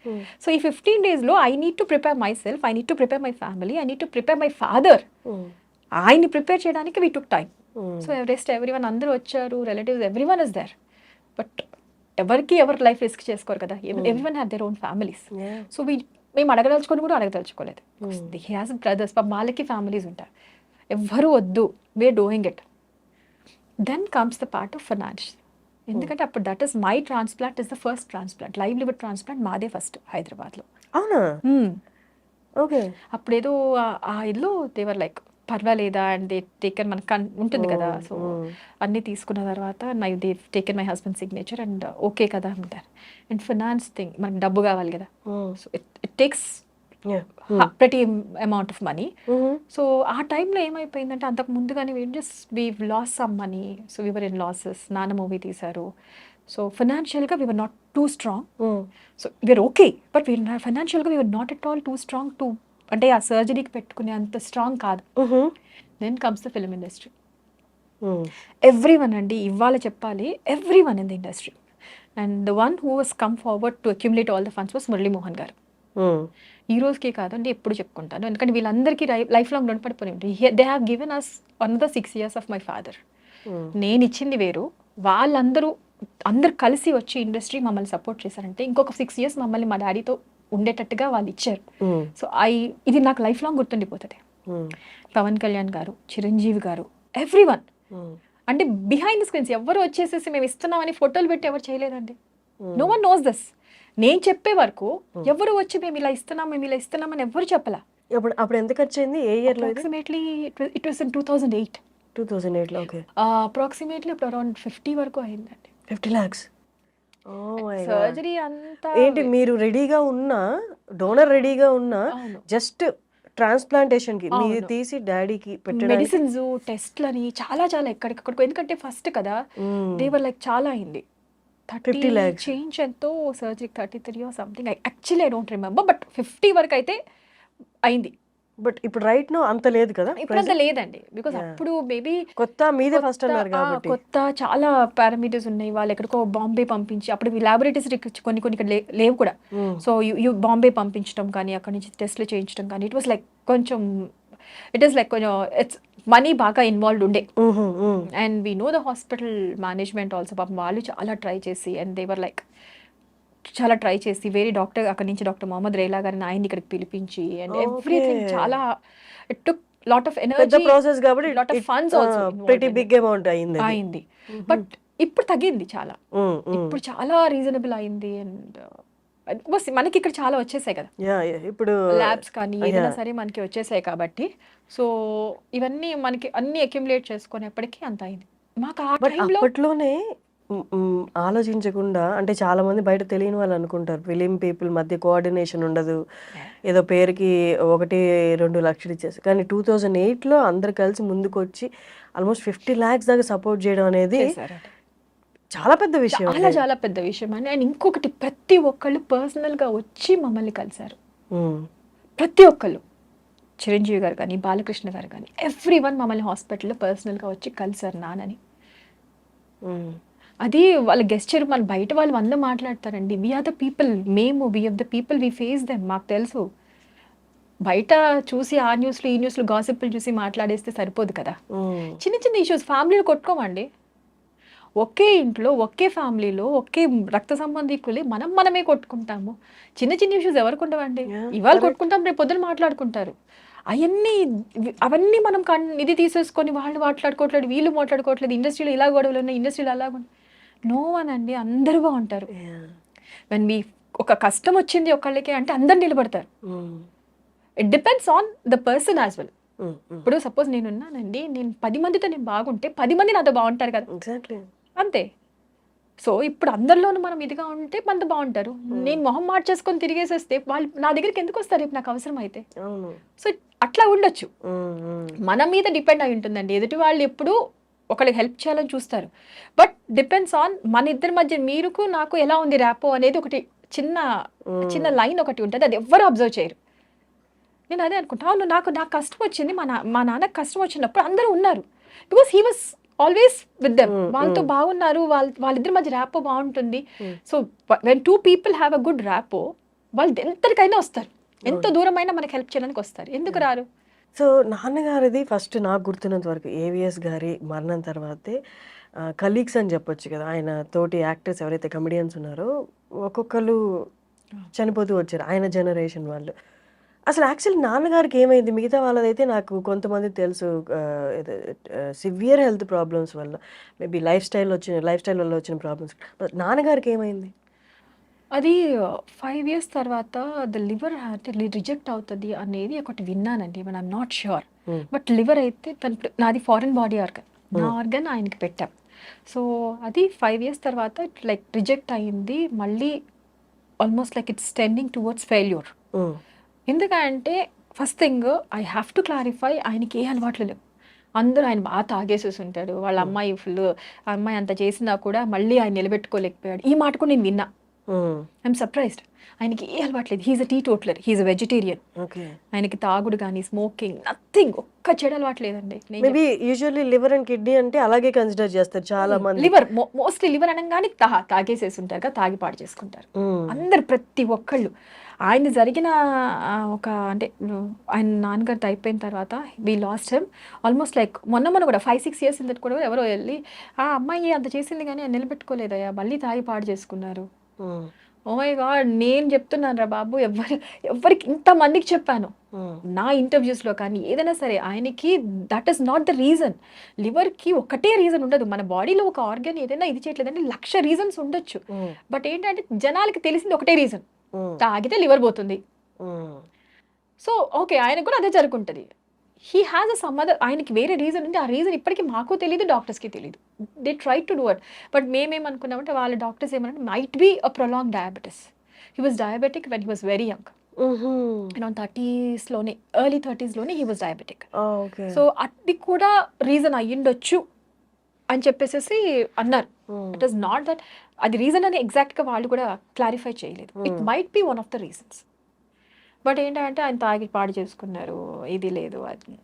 సో ఈ 15 daysలో I need to prepare myself, I need to prepare my family, I need to prepare my father. ఆయన్ని ప్రిపేర్ చేయడానికి we took time. So everyone అందరూ వచ్చారు, relatives, everyone is there. But ఎవరు లైఫ్ రిస్క్ చేసుకోరు కదా, everyone have their own families. So మేము అడగదలుచుకొని కూడా అడగదలుచుకోలేదు. హీ హాస్ బ్రదర్స్, వాళ్ళకి ఫ్యామిలీస్ ఉంటారు. ఎవ్వరూ వద్దు, we're doing it. Then comes the part of finance. ఎందుకంటే అప్పుడు that is my transplant, is the first transplant, live liver transplant మాదే ఫస్ట్ హైదరాబాద్లో. అవునా? ఓకే. అప్పుడేదో ఆ ఇల్లు దేవర్ లైక్ పర్వాలేదా అండ్ దే టేకన్, మనకు ఉంటుంది కదా, సో అన్నీ తీసుకున్న తర్వాత they taken my husband signature and okay కదా అంటారు. అండ్ ఫైనాన్స్ థింగ్, మనకు డబ్బు కావాలి కదా, so it takes pretty amount of money. So ఆ టైంలో ఏమైపోయిందంటే, అంతకు ముందుగానే we lost some money, so we were in losses. నాన్న మూవీ తీశారు, సో ఫైనాన్షియల్గా we are not too strong. So we are okay, but ఫైనాన్షియల్గా we are not at all too strong to, అంటే ఆ సర్జరీకి పెట్టుకునే అంత స్ట్రాంగ్ కాదు. Then comes the film industry. Everyone అండి, ఇవాళ చెప్పాలి, everyone in the industry. And the one who was come forward to accumulate all the funds was Muralimohan garu. ఈ రోజుకే కాదండి, ఎప్పుడు చెప్పుకుంటాను, ఎందుకంటే వీళ్ళందరికీ లైఫ్ లాంగ్ రుణపడిపోయి ఉంటుంది. They have given us another 6 years of my father. నేను ఇచ్చింది వేరు, అందరూ కలిసి వచ్చి ఇండస్ట్రీ మమ్మల్ని సపోర్ట్ చేశారంటే, ఇంకొక 6 years మమ్మల్ని మా డాడీతో ఉండేటట్టుగా వాళ్ళు ఇచ్చారు. సో ఇది నాకు లైఫ్ లాంగ్ గుర్తుండిపోతుంది. పవన్ కళ్యాణ్ గారు, చిరంజీవి గారు, ఎవ్రీవన్. అంటే బిహైండ్ ద స్క్రీన్స్ ఎవరు వచ్చేసేసి మేము ఇస్తున్నామని ఫోటోలు పెట్టి ఎవరు చేయలేదండి. No one knows this. నేను చెప్పే వరకు ఎవరు వచ్చి మేము ఇలా ఇస్తున్నాం అని ఎవరు చెప్పలా. అప్పుడు ఎంత ఖర్చు అయింది? ఏ ఇయర్ లో? Approximately it was in 2008. 2008 okay. Approximately ఇప్పుడు అరౌండ్ 50 వరకు అయిందండి. 50 lakhs. సర్జరీ అంతా ఏంటి, మీరు రెడీగా ఉన్నా, డోనర్ రెడీగా ఉన్నా, జస్ట్ ట్రాన్స్‌ప్లాంటేషన్‌కి మీది అవును. తీసి డ్యాడీకి పెట్టడానికి మెడిసిన్స్, టెస్ట్‌లని చాలా చాలా ఎక్కడికక్కడికో ఎందుకంటే ఫస్ట్ కదా! హ్మ్. దే వర్ లైక్ చాలా అయింది. 30 50 లాక్స్. చేంజ్ ఎంతో సర్జరీకి 33 something actually I don't remember. But 50 వరకైతే అయింది. బట్ ఇప్పుడు రైట్ నౌ అంత లేదు కదా! ఇప్పుడంత ప్రెజెంట్? లేదండి. Because yeah! అప్పుడు మేబీ కొత్త మీదే ఫస్ట్ కొత్త అన్నారు కాబట్టి. కొత్త చాలా పారామీటర్స్ ఉన్నాయి. వాళ్ళెక్కడికో బాంబే పంపించి అప్పుడు ల్యాబొరేటరీస్ కొన్ని కొన్ని ఇక్కడ లేవు కూడా. హ్మ్. సో, బాంబే పంపించడం కానీ, అక్కడి నుంచి టెస్ట్‌లు చేయించడం కానీ, ఇట్ వాస్ లైక్ కొంచెం ఇట్ ఈస్ లైక్ కొంచెం ఇట్స్ మనీ బాగా ఇన్వాల్వ్డ్ ఉండే. హుహు. Hmm. And we know the hospital management also పాపం వాళ్ళు చాలా ట్రై చేసి అండ్ దే వర్ లైక్ చాలా ట్రై చేసి వేరే డాక్టర్ అక్కడి నుంచి డాక్టర్ మొహమ్మద్ రేలా గారిని ఆయన్ని ఇక్కడికి పిలిపించి అండ్ ఓకే. ఎవ్రీథింగ్ చాలా ఇట్ టుక్ లాట్ ఆఫ్ పెద్ద ఎనర్జీ, ప్రాసెస్ కాబట్టి lot of funds also pretty involved in it. Big amount అయిందది. అయింది. హుహు. బట్ ఇప్పుడు తగ్గింది చాలా. హ్మ్. హ్మ్. ఇప్పుడు చాలా రీజనబుల్ అయింది. అండ్ మనకి ఇక్కడ చాలా వచ్చేసాయి కదా! యాహ్! యాహ్! ఇప్పుడు ల్యాబ్స్ కానీ ఏదైనా యాహ్! సరే మనకి వచ్చేసాయి కాబట్టి, సో ఇవన్నీ మనకి అన్నీ అక్యుములేట్ చేసుకునేప్పటికి అంత అయింది. మాకు ఆ బట్ టైంలో అప్పట్లోనే ఆలోచించకుండా అంటే చాలామంది బయట తెలియని వాళ్ళు అనుకుంటారు. ఫిలిం పీపుల్ మధ్య కోఆర్డినేషన్ ఉండదు. ఏదో పేరుకి 1, 2 లక్షలు ఇచ్చేసి. కానీ 2008లో అందరూ కలిసి ముందుకొచ్చి ఆల్మోస్ట్ 50 లాక్స్ దాకా సపోర్ట్ చేయడం అనేది చేశారండి. చాలా పెద్ద విషయం చాలా అది. చాలా పెద్ద విషయం అండి. అండ్ ఇంకొకటి ప్రతి ఒక్కళ్ళు పర్సనల్‌గా వచ్చి మమ్మల్ని కలిసారు. హ్మ్. ప్రతి ఒక్కళ్ళు. చిరంజీవి గారు గాని, బాలకృష్ణ గారు గాని ఎవ్రీవన్ మమ్మల్ని హాస్పిటల్‌లో పర్సనల్‌గా వచ్చి కలిసారు నాన్నని. హ్మ్. అది వాళ్ళ గెస్చర్ మన బయట వాళ్ళు 100 మాట్లాడతారండి. We are the people. We are the people we face them. మాకు తెలుసు. బయట చూసి ఆ న్యూస్‌లు, ఈ న్యూస్‌లు గాసిప్పులు చూసి మాట్లాడేస్తే సరిపోదు కదా! హ్మ్. చిన్న చిన్న ఇష్యూస్ ఫ్యామిలీలో కొట్టుకోమండి. ఒకే ఇంట్లో, ఒకే ఫ్యామిలీలో, ఒకే రక్త సంబంధీకులే మనమే కొట్టుకుంటాము. చిన్న చిన్న ఇష్యూస్ ఎవరికుండవండి? యాహ్! ఇవాళ కరెక్ట్. కొట్టుకుంటాం, రేపు పొద్దున మాట్లాడుకుంటారు. అయన్నీ అవన్నీ మనం ఇది తీసేసుకొని వాళ్ళు మాట్లాడుకోవట్లేదు, వీళ్ళు మాట్లాడుకోవట్లేదు, ఇండస్ట్రీలో ఇలా గొడవలున్నాయి, ఇండస్ట్రీలో అలాగున్నాయి. నో వన్ అండి. అందరూ బావుంటారు. యాహ్! వెన్ వి ఒక కష్టం వచ్చింది ఒకళ్ళకి అంటే అందరూ నిలబడతారు. Hmm. It depends on the person as well. Hmm. Hmm. ఇప్పుడు సపోజ్ నేనున్నానండి. నేను 10 మందితో నేను బాగుంటే 10 మంది నాతో బావుంటారు కదా! ఎగ్జాక్ట్‌లీ. అంతే. సో, ఇప్పుడు అందరిలోనూ మనం ఇదిగా ఉంటే మనతో బావుంటారు. హ్మ్. నేను మొహం మార్చేసుకొని తిరిగేసేస్తే వాళ్ళు నా దగ్గరికెందుకొస్తారు రేపు నాకు అవసరమైతే? అవును. సో, అట్లా ఉండొచ్చు. హ్మ్. హ్మ్. మన మీద డిపెండ్ అయి ఉంటుందండి. ఎదుటి వాళ్ళు ఎప్పుడూ ఒకళ్ళకి హెల్ప్ చేయాలని చూస్తారు. బట్ డిపెండ్స్ ఆన్ మన ఇద్దరి మధ్య మీరుకు నాకు ఎలా ఉంది ర్యాపో అనేది ఒకటి చిన్న, చిన్న హ్మ్. లైన్ ఒకటి ఉంటది. అది ఎవ్వరు అబ్జర్వ్ చేయరు. నేను అదే అనుకుంటా. అవును. నాకు కష్టం వచ్చింది. మా నాన్నకి కష్టం వచ్చినప్పుడు అందరూ ఉన్నారు. Because he was always with them. Hmm. వాళ్ళతో హ్మ్. బాగున్నారు. వాళ్ళిద్దరి మధ్య ర్యాపో బావుంటుంది. Hmm. So, when 2 people have a good rapport వాళ్ళు ఎంతటికైనా వస్తారు. ఎంత అవును. దూరమైనా మనకు హెల్ప్ చేయడానికి వస్తారు. ఎందుకు యాహ్! రారు? సో, నాన్నగారిది ఫస్ట్ నాకు గుర్తున్నంత వరకు ఏవిఎస్ గారి మరణం తర్వాతే కలీగ్స్ అని చెప్పొచ్చు కదా! ఆయన తోటి యాక్టర్స్ ఎవరైతే కమెడియన్స్ ఉన్నారో ఒక్కొక్కళ్ళు చనిపోతూ వచ్చారు. ఆయన జనరేషన్ వాళ్ళు. అసలు యాక్చువల్లీ నాన్నగారికి ఏమైంది? మిగతా వాళ్ళదైతే నాకు కొంతమందిది తెలుసు. సివియర్ హెల్త్ ప్రాబ్లమ్స్ వల్ల మేబీ లైఫ్ స్టైల్ వల్ల వచ్చిన ప్రాబ్లమ్స్. బట్ నాన్నగారికి ఏమైంది? అది 5 ఇయర్స్ తర్వాత ద లివర్ అంటే రిజెక్ట్ అవుతది అనేది ఒకటి విన్నానండి. But I'm not sure. హ్మ్. బట్ లివర్ అయితే నాది ఫారెన్ బాడీ ఆర్గన్. నా హ్మ్. ఆర్గన్ ఆయనకి పెట్టాం. సో, అది 5 ఇయర్స్ తర్వాత లైక్ రిజెక్ట్ అయింది. మళ్ళీ almost like it's tending towards failure. హ్మ్. ఎందుకంటే first thing I have to clarify ఆయనకి ఏ అలవాట్లు లేవు. అందరూ ఆయన బాగా తాగేసేసి ఉంటాడు. వాళ్ళ హ్మ్. అమ్మాయి ఆ అమ్మాయి అంత చేసినా కూడా మళ్ళీ ఆయన నిలబెట్టుకోలేకపోయాడు. ఈ మాట కూడా నేను విన్నా. హ్మ్. I am surprised. ఆయనకి ఏ అలవాట్లేదు. He is a teetotaller. He is a vegetarian. Okay. ఆయనకి తాగుడు గాని, స్మోకింగ్ నథింగ్. ఒక్క చెడు అలవాటు లేదండి. నేను maybe usually liver and kidney అంటే అలాగే కన్సిడర్ చేస్తారు చాలా మంది. లివర్ మోస్ట్‌లీ లివర్ అనంగానే తాగేసేసి ఉంటారు కదా! తాగి పాడు చేసుకుంటారు. హ్మ్. అందరూ ప్రతి ఒక్కళ్ళు. ఆయనది జరిగిన ఒక అంటే ఆయన నాన్నగారిది అయిపోయిన తర్వాత వి లాస్ట్ హిమ్. ఆల్మోస్ట్ లైక్ మొన్న కూడా 5, 6 ఇయర్స్ కిందట కూడా ఎవరో ఎళ్లి ఆ అమ్మాయి అంత చేసింది గానీ ఆయన నిలబెట్టుకోలేదయ్యా! మళ్ళీ తాగి పాడు చేసుకున్నారు. హ్మ్. Oh my God! నేను చెప్తున్నానురా బాబు ఎవ్వరికి ఇంతమందికి చెప్పాను. హ్మ్. నా ఇంటర్‌వ్యూస్‌లో కానీ ఏదైనా సరే ఆయనకి that is not the reason. లివర్‌కి ఒకటే రీజన్ ఉండదు. మన బాడీలో ఒక ఆర్గాన్ ఏదైనా ఇది చేయట్లేదంటే 1,00,000 రీజన్స్ ఉండొచ్చు. హ్మ్. బట్ ఏంటంటే జనాలకి తెలిసింది ఒకటే రీజన్. హ్మ్. తాగితే లివర్ పోతుంది. హ్మ్. So, okay. ఆయనకు కూడా అదే జరుగుంటది. హి హాస్ సమ్ అదర్ ఆయనకి వేరే రీజన్ ఉంది. ఆ రీజన్ ఇప్పటికి మాకు తెలీదు. డాక్టర్స్‌కి తెలీదు. They try to do it. But మేమేమనుకున్నామంటే వాళ్ళ డాక్టర్స్ ఏమన్నారంటే might be a prolonged diabetes. He was diabetic when he was very young. హుహు. అరౌండ్ 30స్‌లోనే, ఎర్లీ 30స్‌లోనే he was diabetic. Okay. So, అది కూడా రీజన్ అయ్యుండొచ్చు అని చెప్పేసేసి అన్నారు. Hmm. It is not that అది రీజన్ అని ఎగ్జాక్ట్‌గా వాళ్ళు కూడా క్లారిఫై చేయలేదు. It might be one of the reasons. But ఏంటంటే ఆయన తాగి పాడు చేసుకున్నారు. ఇది లేదు అది.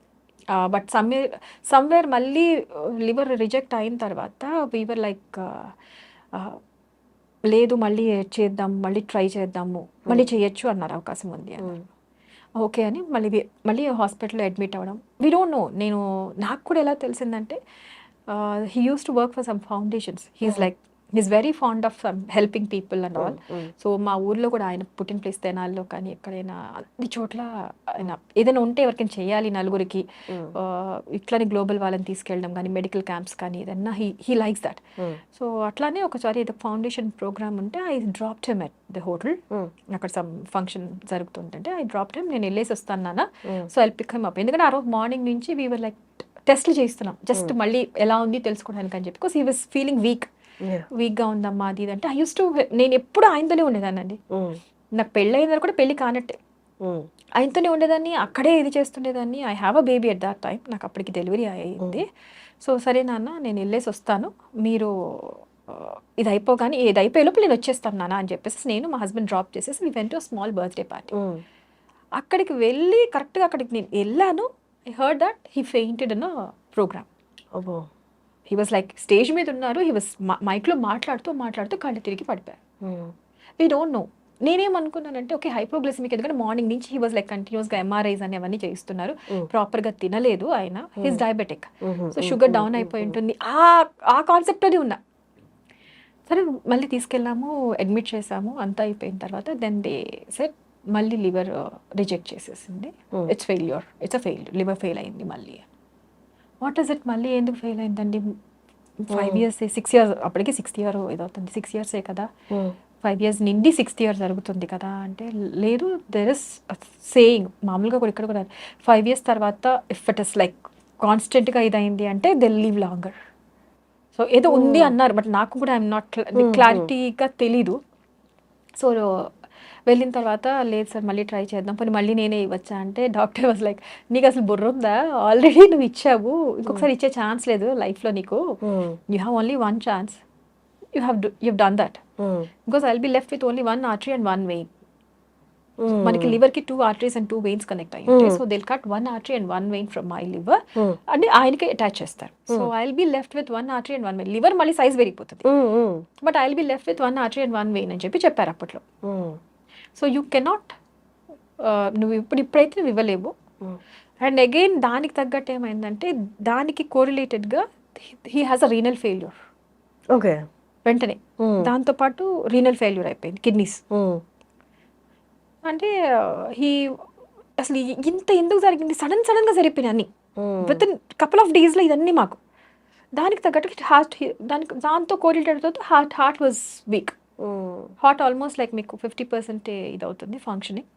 బట్ సమ్‌వేర్ మళ్ళీ లివర్ రిజెక్ట్ అయిన తర్వాత వి వర్ లైక్ లేదు మళ్ళీ చేద్దాం, మళ్ళీ ట్రై చేద్దాము, మళ్ళీ చేయొచ్చు అన్నారు అవకాశం ఉంది అన్నారు. హ్మ్. ఓకే అని మళ్ళీ హాస్పిటల్‌లో అడ్మిట్ అవ్వడం. We don't know. నాకు కూడా ఎలా తెలిసిందంటే he used to work for some foundations. He's very fond of helping people and all. So మా ఊర్లో కూడా ఆయన పుట్టిన ప్లేస్ తెనాలిలో కానీ ఎక్కడైనా అన్ని చోట్ల ఆయన ఏదైనా ఉంటే ఎవరికైనా చేయాలి నలుగురికి, ఇట్లని గ్లోబల్ వాళ్ళని తీసుకెళ్ళడం కానీ మెడికల్ క్యాంప్స్ కానీ ఏదన్నా హీ లైక్స్ దట్. సో అట్లానే ఒకసారి ఏదో ఫౌండేషన్ ప్రోగ్రామ్ ఉంటే I dropped him at the hotel. అక్కడ సమ్ ఫంక్షన్ జరుగుతుంటే ఐ డ్రాప్డ్ హిమ్. నేను వెళ్ళేసి వస్తాను నాన్న, so I pick him up. ఎందుకంటే ఆ రోజు మార్నింగ్ నుంచి వీ వర్ లైక్ టెస్ట్లు చేస్తున్నాం జస్ట్ మళ్ళీ ఎలా ఉంది తెలుసుకోవడానికి అని చెప్పి. బికాస్ హీ వాస్ ఫీలింగ్ వీక్గా ఉందమ్మా అది ఇది అంటే ఐ యూస్ టు, నేను ఎప్పుడు ఆయనతోనే ఉండేదాన్ని. నాకు పెళ్ళి అయిన కూడా పెళ్ళి కానట్టే ఆయనతోనే ఉండేదాన్ని, అక్కడే ఇది చేస్తుండేదాన్ని. I have a baby at that time, నాకు అప్పటికి డెలివరీ అయ్యింది. సో సరే నాన్న నేను వెళ్ళేసి వస్తాను, మీరు ఇది అయిపోగానే ఏది అయిపోయే లోపు నేను వచ్చేస్తాను నాన్న అని చెప్పేసి నేను మా హస్బెండ్ డ్రాప్ చేసేసి we went to small birthday party. అక్కడికి వెళ్ళి కరెక్ట్గా అక్కడికి నేను వెళ్ళాను. I heard that he fainted in a programme. He was like stage మీద ఉన్నారు, హీ వాజ్ మైక్లో మాట్లాడుతూ కళ్ళు తిరిగి పడిపోయారు. We don't know. నేనేమనుకున్నానంటే ఓకే హైపోగ్లైసిమిక్, ఎందుకంటే మార్నింగ్ నుంచి హీ వాజ్ లైక్ కంటిన్యూస్గా ఎంఆర్ఐస్ అని అవన్నీ చేయిస్తున్నారు, ప్రాపర్గా తినలేదు ఆయన, he's diabetic, so sugar down అయిపోయి ఉంటుంది, ఆ కాన్సెప్ట్లోనే ఉన్నా. సరే మళ్ళీ తీసుకెళ్ళాము, అడ్మిట్ చేసాము, అంతా అయిపోయిన తర్వాత దెన్ దే సెడ్ మళ్ళీ లివర్ రిజెక్ట్ చేసేసింది. It's a failure, liver fail అయింది మళ్ళీ. వాట్ ఇస్ ఇట్, మళ్ళీ ఎందుకు ఫెయిల్ అయిందండి? 5 years 6 years, అప్పటికి 6th year ఇదవుతుంది, 6 years కదా, 5 years నిండి 6th year జరుగుతుంది కదా అంటే, లేదు దెర్ ఇస్ సేయింగ్ మామూలుగా కూడా ఇక్కడ కూడా 5 years తర్వాత ఇఫ్ ఇట్ ఇస్ లైక్ కాన్స్టెంట్గా ఇదైంది అంటే దే లివ్ లాంగర్. సో ఏదో ఉంది అన్నారు, బట్ నాకు కూడా ఐఎమ్ నాట్ క్లారిటీగా తెలీదు. సో వెళ్ళిన తర్వాత లేదు సార్ మళ్ళీ ట్రై చేద్దాం, పోనీ మళ్ళీ నేనే ఇవ్వచ్చా అంటే డాక్టర్ వాజ్ లైక్ నీకు అసలు బుర్ర ఉందా, ఆల్రెడీ నువ్వు ఇచ్చావు, ఇంకొకసారి ఇచ్చే ఛాన్స్ లేదు లైఫ్లో నీకు, you have only one chance, you've done that. Because I'll be left with only one artery and one vein. మనకి లివర్కి 2 arteries and 2 veins కనెక్ట్ అయ్యి ఉంటాయి. So they'll cut 1 artery and 1 vein from my liver అంటే ఆయనకి అటాచ్ చేస్తారు. So I'll be left with 1 artery and 1 vein. Liver మళ్ళీ సైజ్ పెరిగిపోతుంది, but I'll be left with 1 artery and 1 vein అని చెప్పారు అప్పట్లో. సో యూ కెనాట్, నువ్వు ఇప్పుడైతే నువ్వు ఇవ్వలేవు. అండ్ అగైన్ దానికి తగ్గట్టు ఏమైందంటే దానికి కోరిలేటెడ్గా he has a renal failure. Okay, వెంటనే దాంతోపాటు రీనల్ ఫెయిల్యూర్ అయిపోయింది, కిడ్నీస్. అంటే అసలు ఇంత ఎందుకు జరిగింది, సడన్గా సరిపోయినాయి అన్ని విత్ ఇన్ కపుల్ ఆఫ్ డేస్లో ఇదన్నీ మాకు. దానికి తగ్గట్టు దాంతో correlated heart was weak. Heart almost like మీకు 50% ఇది అవుతుంది ఫంక్షనింగ్.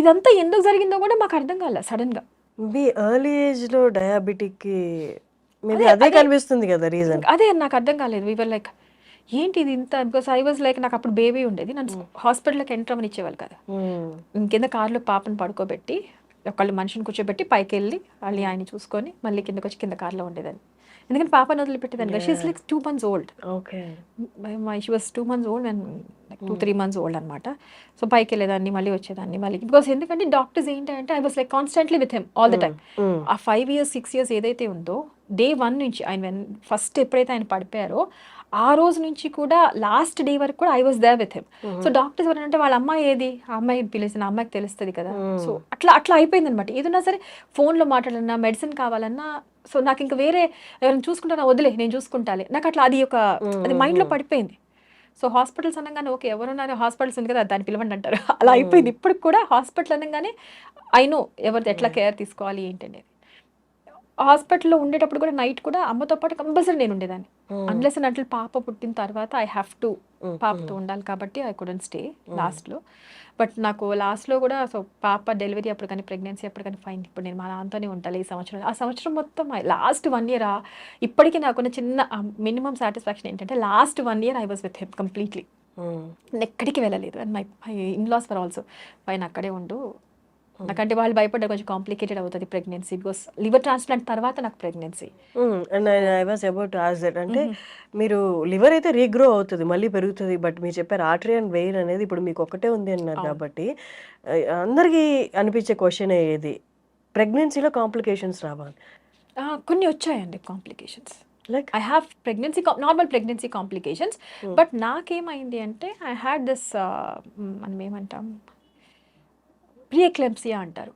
ఇదంతా ఎందుకు జరిగిందో కూడా మాకు అర్థం కాలే సడన్గా. మీ ఎర్లీ ఏజ్లో డయాబెటిక్కి మేబీ అదే కనిపిస్తుంది కదా రీజన్. అదే నాకు అర్థం కాలేదు. వీవర్ లైక్ ఏంటి ఇది ఇంత, బికాస్ ఐ వాజ్ లైక్ నాకు అప్పుడు బేబీ ఉండేది, నన్ను హాస్పిటల్కి ఎంటర్ అవ్వని ఇచ్చేవాళ్ళు కదా. కింద కార్లో పాపను పడుకోబెట్టి ఒకళ్ళు మనిషిని కూర్చోబెట్టి పైకి వెళ్ళి మళ్ళీ ఆయన చూసుకొని మళ్ళీ కిందకి వచ్చి కింద కార్లో ఉండేదాన్ని. ఎందుకంటే పాపను వదిలిపెట్టేదాన్ని కదా. She is like 2 months old. Okay, she was 2 months old and like 2-3 months old అనమాట. సో పైకి వెళ్ళేదాన్ని మళ్ళీ వచ్చేదాన్ని మళ్ళీ, బికాస్ ఎందుకంటే డాక్టర్స్ ఏంటంటే I was like constantly with him all the time. ఆ 5 years 6 years ఏదైతే ఉందో day 1 నుంచి ఆయన ఫస్ట్ ఎప్పుడైతే ఆయన పడిపోయారో ఆ రోజు నుంచి కూడా లాస్ట్ డే వరకు కూడా I was there with him. So doctors ఎవరంటే వాళ్ళ అమ్మాయి ఏది, ఆ అమ్మాయి పిలిచిన అమ్మాయికి తెలుస్తుంది కదా. సో అట్లా అయిపోయింది అనమాట. ఏదన్నా సరే ఫోన్లో మాట్లాడాలన్నా మెడిసిన్ కావాలన్నా, సో నాకు ఇంకా వేరే ఎవరైనా చూసుకుంటానా, వదిలే నేను చూసుకుంటాలే, నాకు అట్లా అది మైండ్లో పడిపోయింది. సో హాస్పిటల్స్ అనగానే ఓకే ఎవరున్నారు, హాస్పిటల్స్ ఉంది కదా దాన్ని పిలవండి అంటారు, అలా అయిపోయింది. ఇప్పుడు కూడా హాస్పిటల్ అనగానే ఐ నో ఎవరిది ఎట్లా కేర్ తీసుకోవాలి ఏంటనేది. హాస్పిటల్లో ఉండేటప్పుడు కూడా నైట్ కూడా అమ్మతో పాటు కంపల్సరీ నేను ఉండేదాన్ని. అన్లెస్ అండ్ అంటిల్ పాప పుట్టిన తర్వాత ఐ హ్యావ్ టు పాపతో ఉండాలి కాబట్టి ఐ కుడెంట్ స్టే లాస్ట్లో. బట్ నాకు లాస్ట్లో కూడా సో పాప డెలివరీ అప్పుడు కానీ ప్రెగ్నెన్సీ అప్పుడు కానీ ఫైన్, ఇప్పుడు నేను మా నాన్నతోనే ఉంటాను ఈ సంవత్సరం. ఆ సంవత్సరం మొత్తం లాస్ట్ 1 year ఇప్పటికీ నాకున్న చిన్న మినిమం సాటిస్ఫాక్షన్ ఏంటంటే last 1 year I was with him completely. నేను ఎక్కడికి వెళ్ళలేదు. And my in laws for also పైన అక్కడే ఉండు, నాకంటే వాళ్ళు భయపడ్డారు కొంచెం కాంప్లికేటెడ్ అవుతుంది ప్రెగ్నెన్సీ, బికాస్ లివర్ ట్రాన్స్ప్లాంట్ తర్వాత నాకు pregnancy. And I was about to ask that. అంటే మీరు లివర్ అయితే రీగ్రో అవుతుంది, మళ్ళీ పెరుగుతుంది. బట్ మీరు చెప్పారు ఆర్టరీ అండ్ వెయిన్ అనేది ఇప్పుడు మీకు ఒక్కటే ఉంది అన్నారు కాబట్టి అందరికీ అనిపించే క్వశ్చన్ ఏది, ప్రెగ్నెన్సీలో కాంప్లికేషన్స్ రావాలి? కొన్ని వచ్చాయండి complications. Like I have pregnancy normal pregnancy complications. But నాకేమైంది అంటే ఐ హ్యాడ్ దిస్ మనం ఏమంటాం ప్రీఎక్లెంప్సియా అంటారు.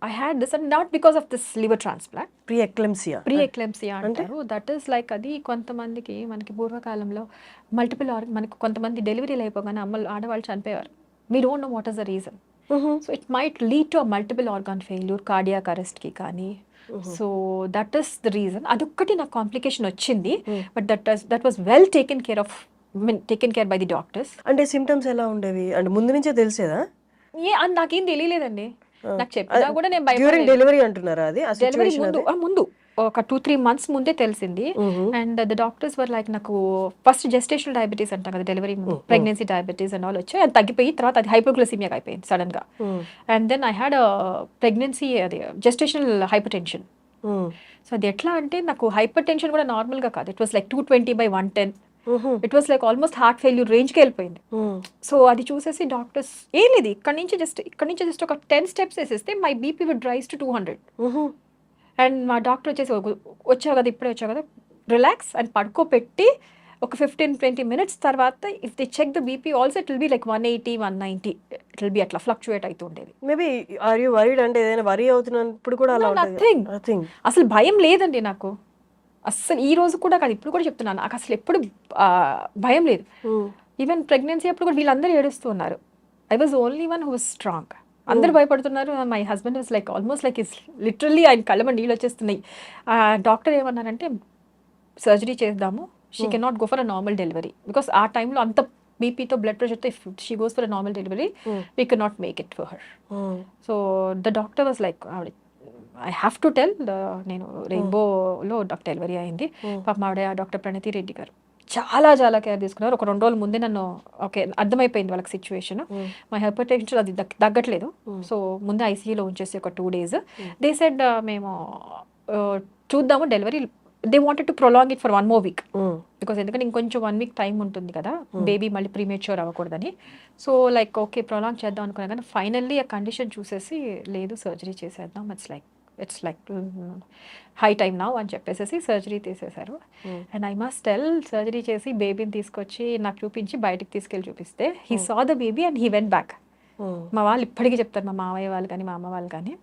I had this and not because of this liver transplant. Preeclampsia అంటారు. దట్ ఈస్ లైక్ అది కొంతమందికి మనకి పూర్వకాలంలో మల్టిపుల్ మనకి కొంతమంది డెలివరీలు అయిపోగానే ఆడవాళ్ళు చనిపోయేవారు. We don't know what is the reason. So it might lead to a multiple organ failure, cardiac అరెస్ట్కి కానీ. So that is the reason. అదొక్కటి నాకు కాంప్లికేషన్ వచ్చింది. But that was well taken care by the doctors. అంటే సిమ్టమ్స్ ఎలా ఉండేవి? అంటే ముందు నుంచే తెలిసేదా? అది నాకేం తెలియలేదండి. నాకు చెప్పినా కూడా నేను డ్యూరింగ్ డెలివరీ అంటున్నారా? అది డెలివరీ ముందు ఒక 2-3 months ముందే తెలిసింది. And the doctors were like, నాకు ఫస్ట్ జెస్టేషనల్ డయాబెటీస్ అంటాం కదా డెలివరీ ముందు, ప్రెగ్నెన్సీ డయాబెటీస్ అండ్ ఆల్ వచ్చాయి. అది తగ్గిపోయి తర్వాత అది హైపోగ్లైసీమియా అయిపోయింది సడన్ గా. And then I had pregnancy అది జెస్టేషనల్ హైపర్ టెన్షన్. సో అది ఎట్లా అంటే నాకు హైపర్ టెన్షన్ కూడా నార్మల్ గా కాదు, it was like 220/110. It was like almost heart failure రేంజ్కి వెళ్ళిపోయింది. సో అది చూసేసి డాక్టర్స్ ఏం లేదు, ఇక్కడ నుంచి జస్ట్ ఒక 10 steps వేసేస్తే my BP would rise to 200. And మా డాక్టర్ వచ్చేసి వచ్చావు కదా ఇప్పుడే వచ్చావు కదా రిలాక్స్ అండ్ పడుకోపెట్టి ఒక 15-20 minutes తర్వాత if they check the BP also it will be like 180-190. It will be అట్లా ఫ్లక్చువేట్ అవుతుండేది. Maybe are you worried? అంటే ఏదైనా వరీ అవుతున్నప్పుడు కూడా అలా ఉంటుంది? నథింగ్. అసలు భయం లేదండి నాకు అస్సలు. ఈ రోజు కూడా కాదు, ఇప్పుడు కూడా చెప్తున్నాను, నాకు అసలు ఎప్పుడు భయం లేదు. ఈవెన్ ప్రెగ్నెన్సీ అప్పుడు కూడా వీళ్ళందరూ ఏడుస్తూ ఉన్నారు. I was only one who was strong. అందరు భయపడుతున్నారు. My husband was like almost like is literally ఆయన కళ్ళమ నీళ్ళు వచ్చేస్తున్నాయి. డాక్టర్ ఏమన్నారంటే సర్జరీ చేద్దాము, she can not go for a normal delivery because ఆ టైంలో అంత బీపీతో బ్లడ్ ప్రెషర్తో if she goes for a normal delivery we can not make it for her. So the doctor was like, I have to tell, నేను రెయిన్బోలో డెలివరీ అయింది. పాపం ఆవిడ డాక్టర్ ప్రణతి రెడ్డి గారు చాలా చాలా కేర్ తీసుకున్నారు. ఒక 2 రోజుల ముందే నన్ను ఓకే అర్థమైపోయింది వాళ్ళకి సిచ్యువేషన్, మై హైపర్ టెన్షన్ అది తగ్గట్లేదు. సో ముందే ఐసీయూలో ఉంచేసి ఒక 2 days దే సెడ్ మేము చూద్దాము delivery. They wanted to prolong it for 1 more week because ఎందుకంటే ఇంకొంచెం 1 week టైం ఉంటుంది కదా బేబీ మళ్ళీ ప్రీమేచ్యూర్ అవ్వకూడదని. సో లైక్ ఓకే ప్రొలాంగ్ చేద్దాం అనుకున్నా కానీ ఫైనల్లీ ఆ కండిషన్ చూసేసి లేదు సర్జరీ చేసేద్దాం, it's like high time now అని చెప్పేసి సర్జరీ తీసేశారు. And I must tell, surgery చేసి బేబీని తీసుకొచ్చి నాకు చూపించి బయటికి తీసుకెళ్ళి చూపిస్తే he saw the baby and he went back. మా వాళ్ళు ఇప్పటికీ చెప్తారు, మా మామయ్య వాళ్ళు కానీ మా అమ్మ వాళ్ళు కానీ,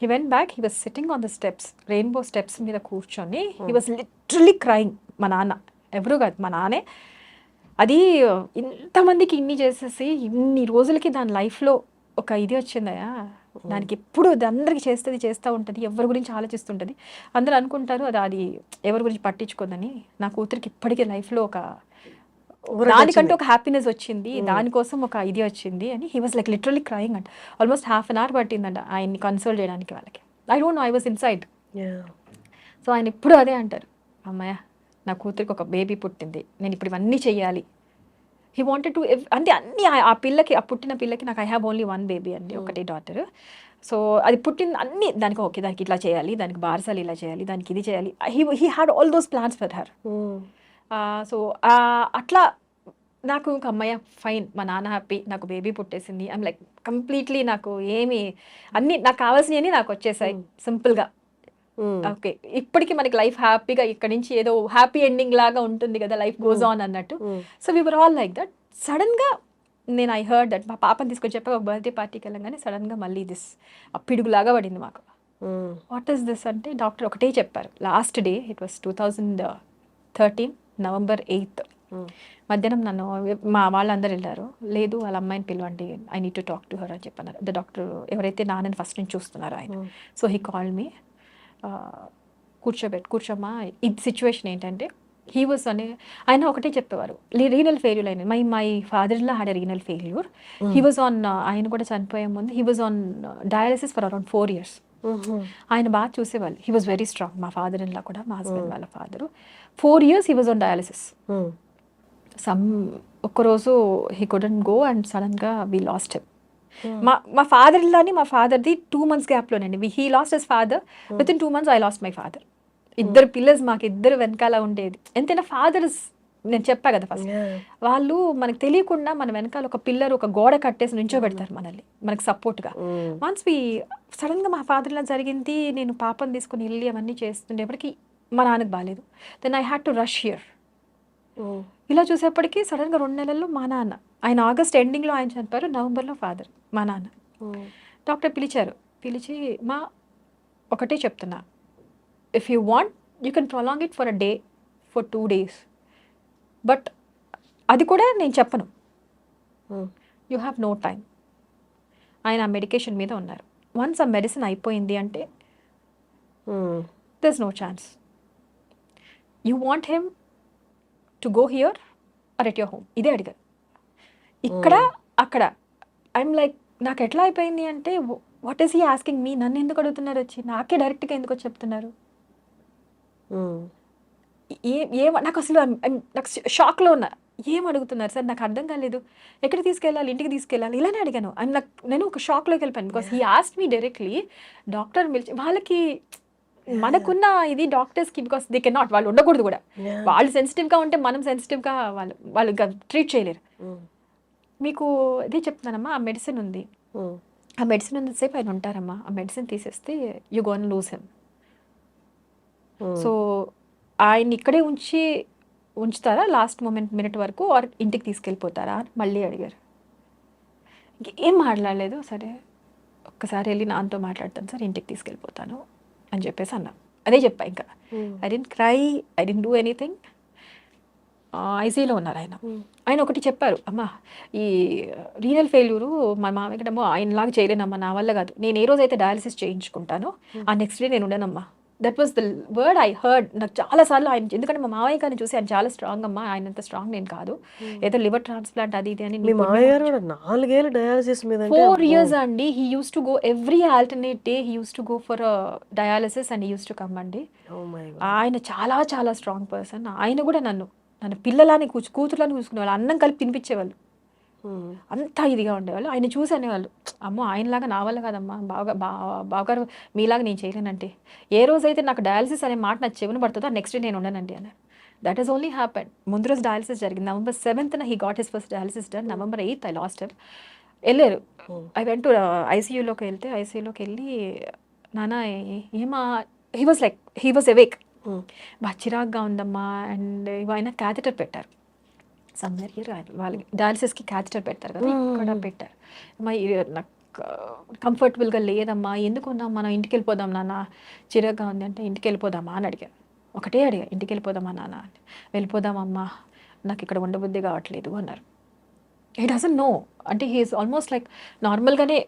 he went back, he was sitting on the steps, rainbow steps మీద కూర్చొని హీ వాజ్ లిటరలీ క్రైయింగ్. మా నాన్న ఎవరు కాదు, మా నాన్నే. అది ఇంతమందికి ఇన్ని చేసేసి ఇన్ని రోజులకి దాని లైఫ్లో ఒక ఇది వచ్చిందయా, దానికి ఎప్పుడు అందరికి చేస్తూ ఉంటుంది, ఎవరి గురించి ఆలోచిస్తుంటుంది. అందరూ అనుకుంటారు అది ఎవరి గురించి పట్టించుకోదని. నా కూతురికి ఇప్పటికీ లైఫ్లో ఒక దానికంటే ఒక హ్యాపీనెస్ వచ్చింది, దానికోసం ఒక ఇది వచ్చింది అని. He was like literally crying అంట. ఆల్మోస్ట్ 1/2 hour పట్టిందంట ఆయన్ని కన్సోల్ చేయడానికి వాళ్ళకి. I don't no, I was inside. So ఆయన ఇప్పుడు అదే అంటారు, అమ్మాయ నా కూతురికి ఒక బేబీ పుట్టింది, నేను ఇప్పుడు ఇవన్నీ చెయ్యాలి. హీ వాంటెడ్ టు అంటే అన్ని ఆ పిల్లకి, ఆ పుట్టిన పిల్లకి, నాకు ఐ హ్యావ్ ఓన్లీ 1 baby అండి, ఒకటే డాటర్. సో అది పుట్టిన అన్ని దానికి ఓకే, దానికి ఇట్లా చేయాలి, దానికి బారసాలు ఇలా చేయాలి, దానికి ఇది చేయాలి. He had all those plans for her. So అట్లా నాకు ఇంక అమ్మయ్య ఫైన్, మా నాన్న హ్యాపీ, నాకు బేబీ పుట్టేసింది. ఐమ్ లైక్ కంప్లీట్లీ నాకు ఏమి అన్ని నాకు కావాల్సినవి నాకు వచ్చేసాయి సింపుల్గా. ఓకే ఇప్పటికి మనకి లైఫ్ హ్యాపీగా, ఇక్కడ నుంచి ఏదో హ్యాపీ ఎండింగ్ లాగా ఉంటుంది కదా, లైఫ్ గోజ్ ఆన్ అన్నట్టు. So we were all like that. సడన్గా నేను ఐ హర్డ్ దట్, మా పాపని తీసుకొని చెప్పాక ఒక బర్త్డే పార్టీకి వెళ్ళంగానే సడన్గా మళ్ళీ దిస్ పిడుగులాగా పడింది మాకు. వాట్ ఈస్ దిస్ అంటే డాక్టర్ ఒకటే చెప్పారు. Last day it was 2013 November 8th మధ్యాహ్నం నన్ను మా వాళ్ళందరూ వెళ్ళారు. లేదు వాళ్ళ అమ్మాయిని పిలవండి, I need to talk to her అని చెప్పన్నారు. ద డాక్టర్ ఎవరైతే నాన్నని ఫస్ట్ నుంచి చూస్తున్నారో ఆయన. సో హీ కాల్ మీ, కూర్చోమ్మా, ఇది సిచ్యువేషన్ ఏంటంటే హీ వాజ్ ఆయన ఒకటే చెప్పేవారు, రీనల్ ఫెయిల్యూర్ అయింది. My father in law had a renal failure. He was on, ఆయన కూడా చనిపోయే ముందు he was on dialysis for around 4 years. ఆయన బాగా చూసేవాళ్ళు. He was very strong. మా ఫాదర్ ఇన్ లా కూడా, మా హస్బెండ్ వాళ్ళ father 4 years he was on dialysis. ఒక్కరోజు హీ కుడెంట్ గో అండ్ సడన్గా వీ లాస్ట్ హిమ్. మా ఫాదర్ ఇల్లాని మా ఫాదర్ది 2 months గ్యాప్లోనండి. He lost his father, with in 2 months I lost my father. ఇద్దరు పిల్లర్స్ మాకు ఇద్దరు వెనకాల ఉండేది. ఎంతైనా ఫాదర్స్, నేను చెప్పా కదా ఫస్ట్, వాళ్ళు మనకు తెలియకుండా మన వెనకాల ఒక పిల్లర్, ఒక గోడ కట్టేసి నుంచోబెడతారు మనల్ని, మనకు సపోర్ట్గా. వన్స్ సడన్గా మా ఫాదర్ ఇలా జరిగింది, నేను పాపని తీసుకుని వెళ్ళి అవన్నీ చేస్తుండేప్పటికి మా నాన్నకు బాగాలేదు. Then I had to rush here. ఇలా చూసేప్పటికి సడన్గా 2 నెలల్లో మా నాన్న, ఆయన ఆగస్ట్ ఎండింగ్లో ఆయన చనిపోయారు, నవంబర్లో ఫాదర్ మా నాన్న. డాక్టర్ పిలిచారు, పిలిచి మా ఒకటే చెప్తున్నా, if you want you can prolong it for a day, for 2 days, but అది కూడా నేను చెప్పను, యూ హ్యావ్ నో టైం. ఆయన ఆ మెడికేషన్ మీద ఉన్నారు. వన్స్ ఆ మెడిసిన్ అయిపోయింది అంటే there is no chance. You want him to go here or at your home, ఇదే అడిగారు. ఇక్కడ అక్కడ ఐఎమ్ లైక్, నాకు ఎట్లా అయిపోయింది అంటే, what is he asking me, నన్ను ఎందుకు అడుగుతున్నారు వచ్చి, నాకే డైరెక్ట్గా ఎందుకు చెప్తున్నారు. నాకు అసలు నాకు షాక్లో ఉన్నా, ఏం అడుగుతున్నారు సార్, నాకు అర్థం కాలేదు, ఎక్కడికి తీసుకెళ్ళాలి, ఇంటికి తీసుకెళ్ళాలి, ఇలానే అడిగాను. నేను ఒక షాక్లోకి వెళ్ళిపోయాను. Because he asked me directly. Doctor పిలిచి, వాళ్ళకి మనకున్న ఇది డాక్టర్స్కి, బికాస్ దే కెన్ నాట్, వాళ్ళు ఉండకూడదు కూడా. వాళ్ళు సెన్సిటివ్గా ఉంటే మనం సెన్సిటివ్గా వాళ్ళు ట్రీట్ చేయలేరు. మీకు ఇదే చెప్తున్నానమ్మా, ఆ మెడిసిన్ ఉంది, ఆ మెడిసిన్ ఉన్నంతసేపు ఆయన ఉంటారమ్మా, ఆ మెడిసిన్ తీసేస్తే you gonna lose him. So ఆయన ఇక్కడే ఉంచుతారా లాస్ట్ మినిట్ వరకు, ఆర్ ఇంటికి తీసుకెళ్ళిపోతారా అని మళ్ళీ అడిగారు. ఏం మాట్లాడలేదు. సరే ఒక్కసారి వెళ్ళి నాన్నతో మాట్లాడతాను సార్, ఇంటికి తీసుకెళ్ళిపోతాను అని చెప్పేసి అన్నా. అదే చెప్పా ఇంకా. I didn't cry, I didn't do anything. ఐసీయూలో ఉన్నారు ఆయన. ఆయన ఒకటి చెప్పారు, అమ్మా ఈ రీనల్ ఫెయిల్యూరు మా మామయ్యకడమ్మో ఆయనలాగా చేయలేనమ్మా, నా వల్ల కాదు, నేను ఏ రోజైతే డయాలసిస్ చేయించుకుంటానో ఆ నెక్స్ట్ డే నేను ఉండనమ్మా. That was the word I heard. నాకు చాలాసార్లు ఆయన, ఎందుకంటే మా మామయ్య గారిని చూసి ఆయన చాలా స్ట్రాంగ్ అమ్మా, ఆయన అంత స్ట్రాంగ్ నేను కాదు, ఏదో లివర్ ట్రాన్స్ప్లాంట్ అది ఇది అని. 4 ఏళ్ళు డయాలసిస్ మీద, 4 years అండి. He use to go every alternate day, he use to go for dialysis and he use to come అండి. ఆయన చాలా చాలా స్ట్రాంగ్ పర్సన్. ఆయన కూడా నన్ను పిల్లలని కూతుర్లని చూసుకునేవాళ్ళు, అన్నం కలిపి తినిపించేవాళ్ళు, అంతా ఇదిగా ఉండేవాళ్ళు. ఆయన చూసి అనేవాళ్ళు, అమ్మో ఆయనలాగా నా వల్ల కాదమ్మా, బావగారు మీలాగా నేను చేయలేనంటే, ఏ రోజైతే నాకు డయాలసిస్ అనే మాట నాకు చెవిన పడుతుందో నెక్స్ట్ డే నేను ఉండనండి అన్నారు. That is only happen. ముందు రోజు డయాలసిస్ జరిగింది, November 7th he got his first dialysis done. November 8th I lost him. వెళ్ళారు, ఐ వెంట్ టు ఐసీయూలోకి వెళ్ళి, నాన్న ఏమా, హీ వాజ్ అవేక్, బాగా చిరాగ్గా ఉందమ్మా, అండ్ ఆయన క్యాథెటర్ పెట్టారు సమ్వేర్ హియర్, వాళ్ళకి డయాలసిస్కి క్యాథెటర్ పెడతారు కదా, ఇక్కడ పెట్టారు. అమ్మా నాకు కంఫర్టబుల్గా లేదమ్మా, ఎందుకు ఉన్నాం, మనం ఇంటికి వెళ్ళిపోదాం నాన్న, చిరాగ్గా ఉంది అంటే, ఇంటికి వెళ్ళిపోదామా అని అడిగాను. ఒకటే అడిగా, ఇంటికి వెళ్ళిపోదామా నాన్న అని. వెళ్ళిపోదామమ్మా, నాకు ఇక్కడ ఉండబుద్ధి కావట్లేదు అన్నారు. హీ డజంట్ నో, అంటే హీఈస్ ఆల్మోస్ట్ లైక్ నార్మల్గానే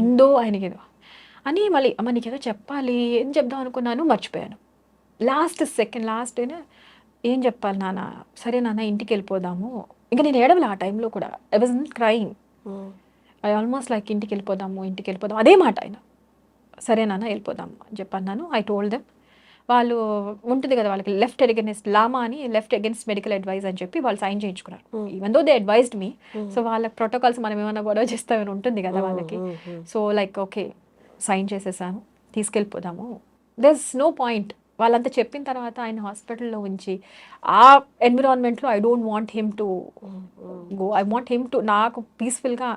ఉందో ఆయనకి అని. మళ్ళీ అమ్మ నీకేదో చెప్పాలి, ఏం చెప్దాం అనుకున్నాను, మర్చిపోయాను. లాస్ట్ ఏం చెప్పాలి నాన్న, సరే నాన్న ఇంటికి వెళ్ళిపోదాము. ఇంకా నేను ఏడవలే ఆ టైంలో కూడా, I was not crying, I almost like ఇంటికి వెళ్ళిపోదాం అదే మాట ఆయన. సరే నాన్న వెళ్ళిపోదాము అని చెప్పన్నాను. I told them. వాళ్ళు ఉంటుంది కదా వాళ్ళకి లెఫ్ట్ అగెన్స్ట్ లామా అని, లెఫ్ట్ అగెన్స్ట్ మెడికల్ అడ్వైజ్ అని చెప్పి వాళ్ళు సైన్ చేయించుకున్నారు. Even though they advised me, so వాళ్ళ ప్రోటోకాల్స్ మనం ఏమైనా గొడవ చేస్తామని ఉంటుంది కదా వాళ్ళకి. సో లైక్ ఓకే సైన్ చేసేసాను, తీసుకెళ్ళిపోదాము. There is no point. వాళ్ళంతా చెప్పిన తర్వాత ఆయన హాస్పిటల్లో ఉంచి, ఆ ఎన్విరాన్మెంట్లో I don't want him to go, I want him to, నాకు పీస్ఫుల్గా.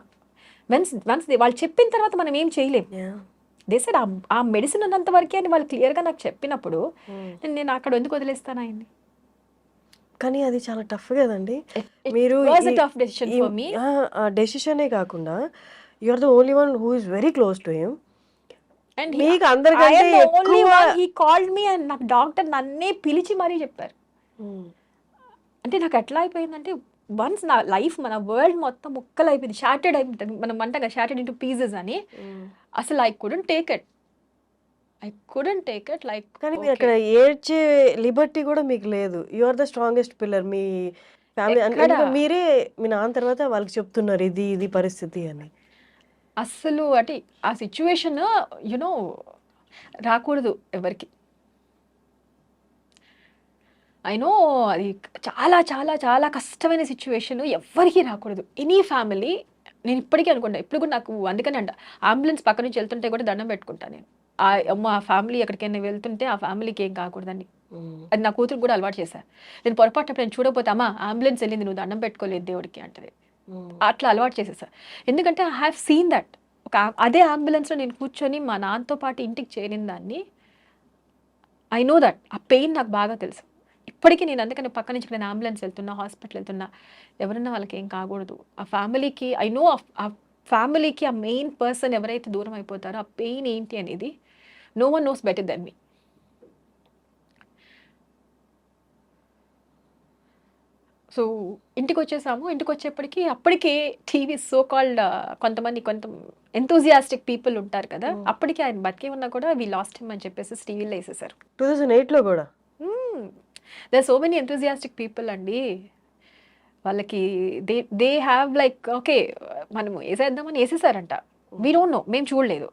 వన్స్ వాళ్ళు చెప్పిన తర్వాత మనం ఏం చేయలేం. దే సెడ్ ఆ మెడిసిన్ ఉన్నంత వరకే అని వాళ్ళు క్లియర్గా నాకు చెప్పినప్పుడు నేను అక్కడ ఎందుకు వదిలేస్తాను ఆయన్ని. కానీ అది చాలా టఫ్ కదండి. మీరు టఫ్ డెసిషన్ ఫర్ మీ. డెసిషనే కాకుండా you are the only one who is very close to him. And మీకు అందరికంటే హీ కాల్డ్ మీ అండ్ నాకు డాక్టర్ నన్నే పిలిచి మరీ చెప్పారు. అంటే నాకు ఎట్లా అయిపోయిందంటే, వన్స్ నా లైఫ్, మన వరల్డ్ మొత్తం ముక్కలు అయిపోయింది, షాటర్డ్ అయిపోయింది. మనం అంటాం కదా షాటర్డ్ ఇంటూ పీసెస్ అని. అసలు I couldn't take it like. కానీ మీరు అక్కడ ఏడ్చే లిబర్టీ కూడా మీకు లేదు. You are the strongest pillar మీ ఫ్యామిలీ. మీరే మీ నాన్న తర్వాత వాళ్ళకి చెప్తున్నారు ఇది పరిస్థితి అని. అస్సలు అంటే ఆ సిచ్యువేషన్ రాకూడదు ఎవరికి. ఐ నో అది చాలా చాలా చాలా కష్టమైన సిచ్యువేషన్, ఎవ్వరికీ రాకూడదు. ఎనీ ఫ్యామిలీ, నేను ఇప్పటికీ అనుకుంటా, ఇప్పుడు కూడా నాకు అందుకని అంట, అంబులెన్స్ పక్క నుంచి వెళ్తుంటే కూడా దండం పెట్టుకుంటాను నేను. అమ్మ ఆ ఫ్యామిలీ ఎక్కడికైనా వెళ్తుంటే ఆ ఫ్యామిలీకి ఏం కాకూడదండి. అది నా కూతురు కూడా అలవాటు చేశాను. నేను పొరపాటు నేను చూడకపోతే, అమ్మ అంబులెన్స్ వెళ్ళింది, నువ్వు దండం పెట్టుకోలేదు దేవుడికి అంటది. అట్లా అలవాటు చేసేసా. ఎందుకంటే ఐ హ్యావ్ సీన్ దట్. అదే అంబులెన్స్లో నేను కూర్చొని మా నాన్నతో పాటు ఇంటికి చేరిన దాన్ని, ఐ నో దట్ ఆ పెయిన్ నాకు బాగా తెలుసు. ఇప్పటికీ నేను అందుకని పక్క నుంచి నేను అంబులెన్స్ వెళ్తున్నా, హాస్పిటల్ వెళ్తున్నా, ఎవరన్నా వాళ్ళకి ఏం కాకూడదు. ఆ ఫ్యామిలీకి ఐ నో, ఆ ఫ్యామిలీకి ఆ మెయిన్ పర్సన్ ఎవరైతే దూరం అయిపోతారో ఆ పెయిన్ ఏంటి అనేది no one knows better than me. So ఇంటికొచ్చేసాము. ఇంటికొచ్చేప్పటికి అప్పటికే టీవీ సో కాల్డ్ కొంత ఎంతూజియాస్టిక్ పీపుల్ ఉంటారు కదా! అప్పటికి ఆయన బతికే ఉన్నా కూడా వి లాస్ట్ హిమ్ అని చెప్పేసి టీవీలో ఏసేసారు. 2008లో గూడా? There are so many enthusiastic people అండి. వాళ్ళకి దే హ్యావ్ లైక్ ఓకే, మనము ఏసేద్దామని ఏసేసారంట. వి డోంట్ నో. మేము చూడలేదు.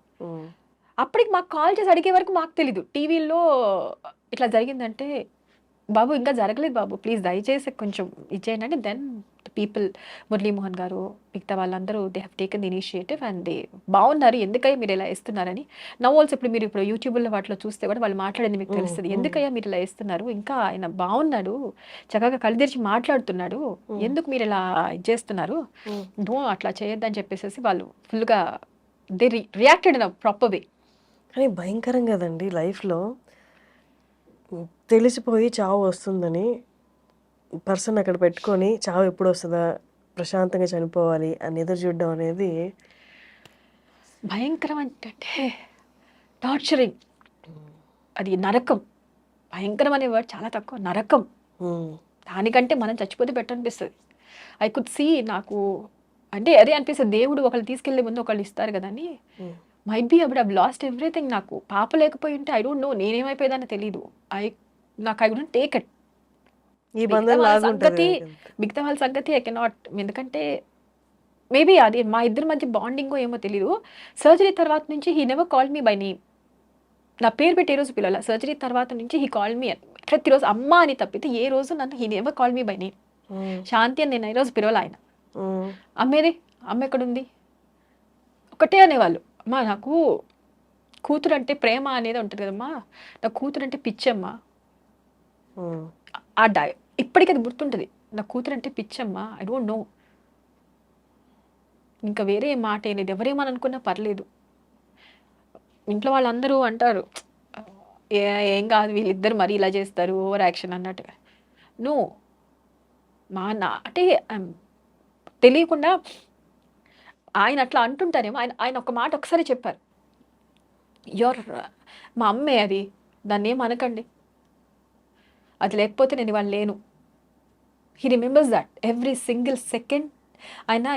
అప్పటికి మాకు కాల్ చేసి అడిగే వరకు మాకు తెలీదు. టీవీలో ఇట్లా జరిగిందంటే, బాబు ఇంకా జరగలేదు బాబు, ప్లీజ్ దయచేసి కొంచెం ఇచ్చేయండి అంటే, దెన్ పీపుల్, మురళీమోహన్ గారు, మిగతా వాళ్ళందరూ they have taken the initiative and they బాగున్నారు. ఎందుకయ్యా మీరు ఇలా ఇస్తున్నారని. నవ్ ఆల్సో ఇప్పుడు యూట్యూబ్లో వాటిలో చూస్తే కూడా వాళ్ళు మాట్లాడింది మీకు తెలుస్తుంది. ఎందుకయ్యా మీరు ఇలా ఇస్తున్నారు, ఇంకా ఆయన బాగున్నాడు, చక్కగా కళ్ళు తెరిచి మాట్లాడుతున్నాడు, ఎందుకు మీరు ఇలా చేస్తున్నారు, నో అట్లా చేయొద్దని చెప్పేసి వాళ్ళు ఫుల్గా they reacted in a proper way. కానీ భయంకరం కదండి లైఫ్లో. తెలిసిపోయి చావు వస్తుందని పర్సన్ అక్కడ పెట్టుకొని, చావు ఎప్పుడు వస్తుందా, ప్రశాంతంగా చనిపోవాలి అని ఎదురు చూడడం అనేది భయంకరం అంటే టార్చరింగ్. అది నరకం. భయంకరం అనే వర్డ్ చాలా తక్కువ, నరకం. దానికంటే మనం చచ్చిపోతే బెటర్ అనిపిస్తుంది. ఐ కుడ్ సీ, నాకు అంటే అదే అనిపిస్తుంది, దేవుడు ఒకళ్ళు తీసుకెళ్లే ముందు ఒకళ్ళు ఇస్తారు కదా అని. Might be I would have lost everything. నాకు పాప లేకపోయి ఉంటే ఐ డోంట్ నో నేనేమైపోయేదాన్ని తెలీదు. I wouldn't take it. ఈ బంధం లాగుంటది. మిగతా వాళ్ళ సంగతి ఐ కెనాట్. ఎందుకంటే మేబీ అది మా ఇద్దరి మధ్య బాండింగో ఏమో తెలీదు. సర్జరీ తర్వాత నుంచి he never call me by name. నా పేరు పెట్టి ఏ రోజు పిలవాల. సర్జరీ తర్వాత నుంచి హీ కాల్ మీ ప్రతిరోజు అమ్మ అని తప్పితే ఏ రోజు నన్ను he never call me by name. Shanti అని నేను ఈ రోజు పిలవాలి ఆయన. అమ్మేది, అమ్మ ఎక్కడుంది ఒకటే అనేవాళ్ళు. అమ్మా నాకు కూతురు అంటే ప్రేమ అనేది ఉంటుంది కదమ్మా, నా కూతురు అంటే పిచ్చమ్మా. ఆ ఇప్పటికీ అది గుర్తుంటుంది, నా కూతురు అంటే పిచ్చమ్మా. I don't no. ఇంకా వేరే మాట అనేది ఎవరేమని అనుకున్నా పర్లేదు. ఇంట్లో వాళ్ళందరూ అంటారు, ఏం కాదు వీళ్ళిద్దరు మరీ ఇలా చేస్తారు, ఓవర్ యాక్షన్ అన్నట్టుగా. నో, అంటే తెలియకుండా ఆయన అట్లా అంటుంటారేమో. ఆయన ఒక మాట ఒకసారి చెప్పారు, మా అమ్మే అది, దాన్ని ఏం అనకండి, అది లేకపోతే నేను ఇవాళ లేను. He remembers that every single second. ఆయన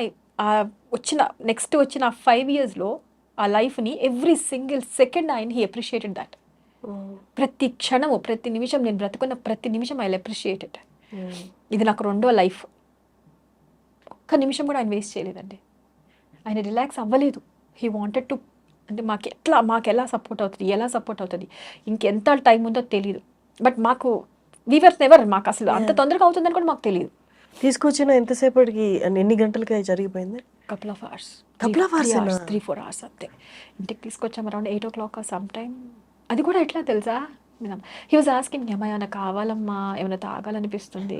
నెక్స్ట్ వచ్చిన 5 yearsలో ఆ లైఫ్ని ఎవ్రీ సింగిల్ సెకండ్ ఆయన హీ అప్రిషియేటెడ్ దట్. ప్రతి క్షణము, ప్రతి నిమిషం, నేను బ్రతుకున్న ప్రతి నిమిషం ఐ అప్రిషియేట్ ఇట్. ఇది నాకు రెండో లైఫ్. ఒక్క నిమిషం కూడా ఆయన వేస్ట్ చేయలేదండి. ఆయన రిలాక్స్ అవ్వలేదు. హీ వాంటెడ్ టు, అంటే మాకు ఎలా సపోర్ట్ అవుతుంది, ఇంకెంత టైం ఉందో తెలియదు. బట్ మాకు వీవర్ నెవర్, మాకు అసలు అంత తొందరగా అవుతుందని కూడా మాకు తెలియదు. తీసుకొచ్చిన ఎంతసేపటికి, ఎన్ని గంటలకి జరిగిపోయింది? couple of hours. 3-4 hours అంతే. ఇంటికి తీసుకొచ్చాము అరౌండ్ 8 o'clock సమ్ టైమ్. అది కూడా ఎట్లా తెలుసా, హీ వాజ్ ఆస్కింగ్ అమ్మా ఏమైనా కావాలమ్మా, ఏమైనా తాగాలనిపిస్తుంది,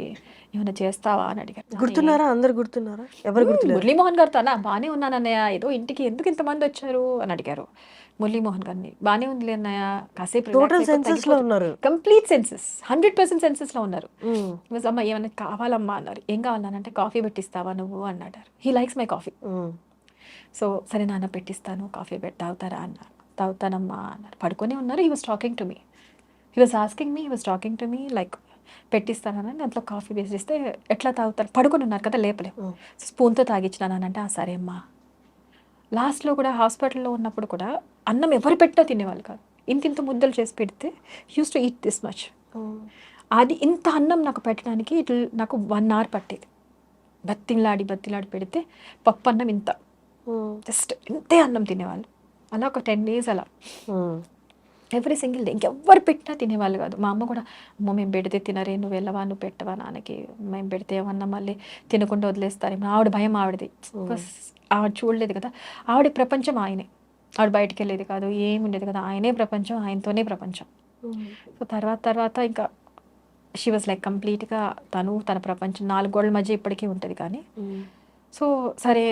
ఏమైనా చేస్తావా అని అడిగారు. గుర్తున్నారా? అందరు గుర్తున్నారా? ఎవరు గుర్తులేదు? మురళీమోహన్ గారితో అన్న బాగానే ఉన్నానన్నయ్య, ఏదో ఇంటికి ఎందుకు ఇంతమంది వచ్చారు అని అడిగారు. మురళీమోహన్ గారిని, బాగానే ఉంది అన్నయ్య, కాసేపు టోటల్ సెన్సెస్ లో ఉన్నారు, కంప్లీట్ సెన్సెస్, 100% సెన్సెస్ లో ఉన్నారు. అమ్మ ఏమైనా కావాలమ్మా అన్నారు. ఏం కావాలనంటే కాఫీ పెట్టిస్తావా నువ్వు అన్నాడు. He likes my coffee. So సరే నాన్న పెట్టిస్తాను, కాఫీ తాగుతారా అన్నారు. తాగుతానమ్మా అన్నారు. పడుకొని ఉన్నారు. He was talking to me, he was asking me, he was talking to me like పెట్టిస్తానని. దాంట్లో కాఫీ వేసిస్తే ఎట్లా తాగుతారు, పడుకొని ఉన్నారు కదా, లేపలేము. స్పూన్తో తాగించినానంటే సరే అమ్మా. లాస్ట్లో కూడా హాస్పిటల్లో ఉన్నప్పుడు కూడా అన్నం ఎవరు పెట్టినా తినేవాళ్ళు కాదు. ఇంత ముద్దలు చేసి పెడితే use to eat this much. అది ఇంత అన్నం నాకు పెట్టడానికి నాకు 1 hour పట్టేది. బత్తిలాడి పెడితే పప్పు అన్నం ఇంత, జస్ట్ ఇంతే అన్నం తినేవాళ్ళు. అలా ఒక 10 days అలా. ఎవ్రీ సింగిల్ డే ఇంకెవ్వరు పెట్టినా తినేవాళ్ళు కాదు. మా అమ్మ కూడా అమ్మో మేము పెడితే తినరే, నువ్వు వెళ్ళవా, నువ్వు పెట్టవా నాన్నకి, మేము పెడితే ఏమన్నా మళ్ళీ తినకుండా వదిలేస్తారేమో ఆవిడ భయం ఆవిడది. బికాస్ ఆవిడ చూడలేదు కదా, ఆవిడ ప్రపంచం ఆయనే, ఆవిడ బయటికి వెళ్ళేది కాదు, ఏమి ఉండేది కదా, ఆయనే ప్రపంచం, ఆయనతోనే ప్రపంచం. సో తర్వాత తర్వాత ఇంకా షీ వాజ్ లైక్ కంప్లీట్గా తన ప్రపంచం 4 గోడల మధ్య ఇప్పటికీ ఉంటుంది. కానీ సో సరే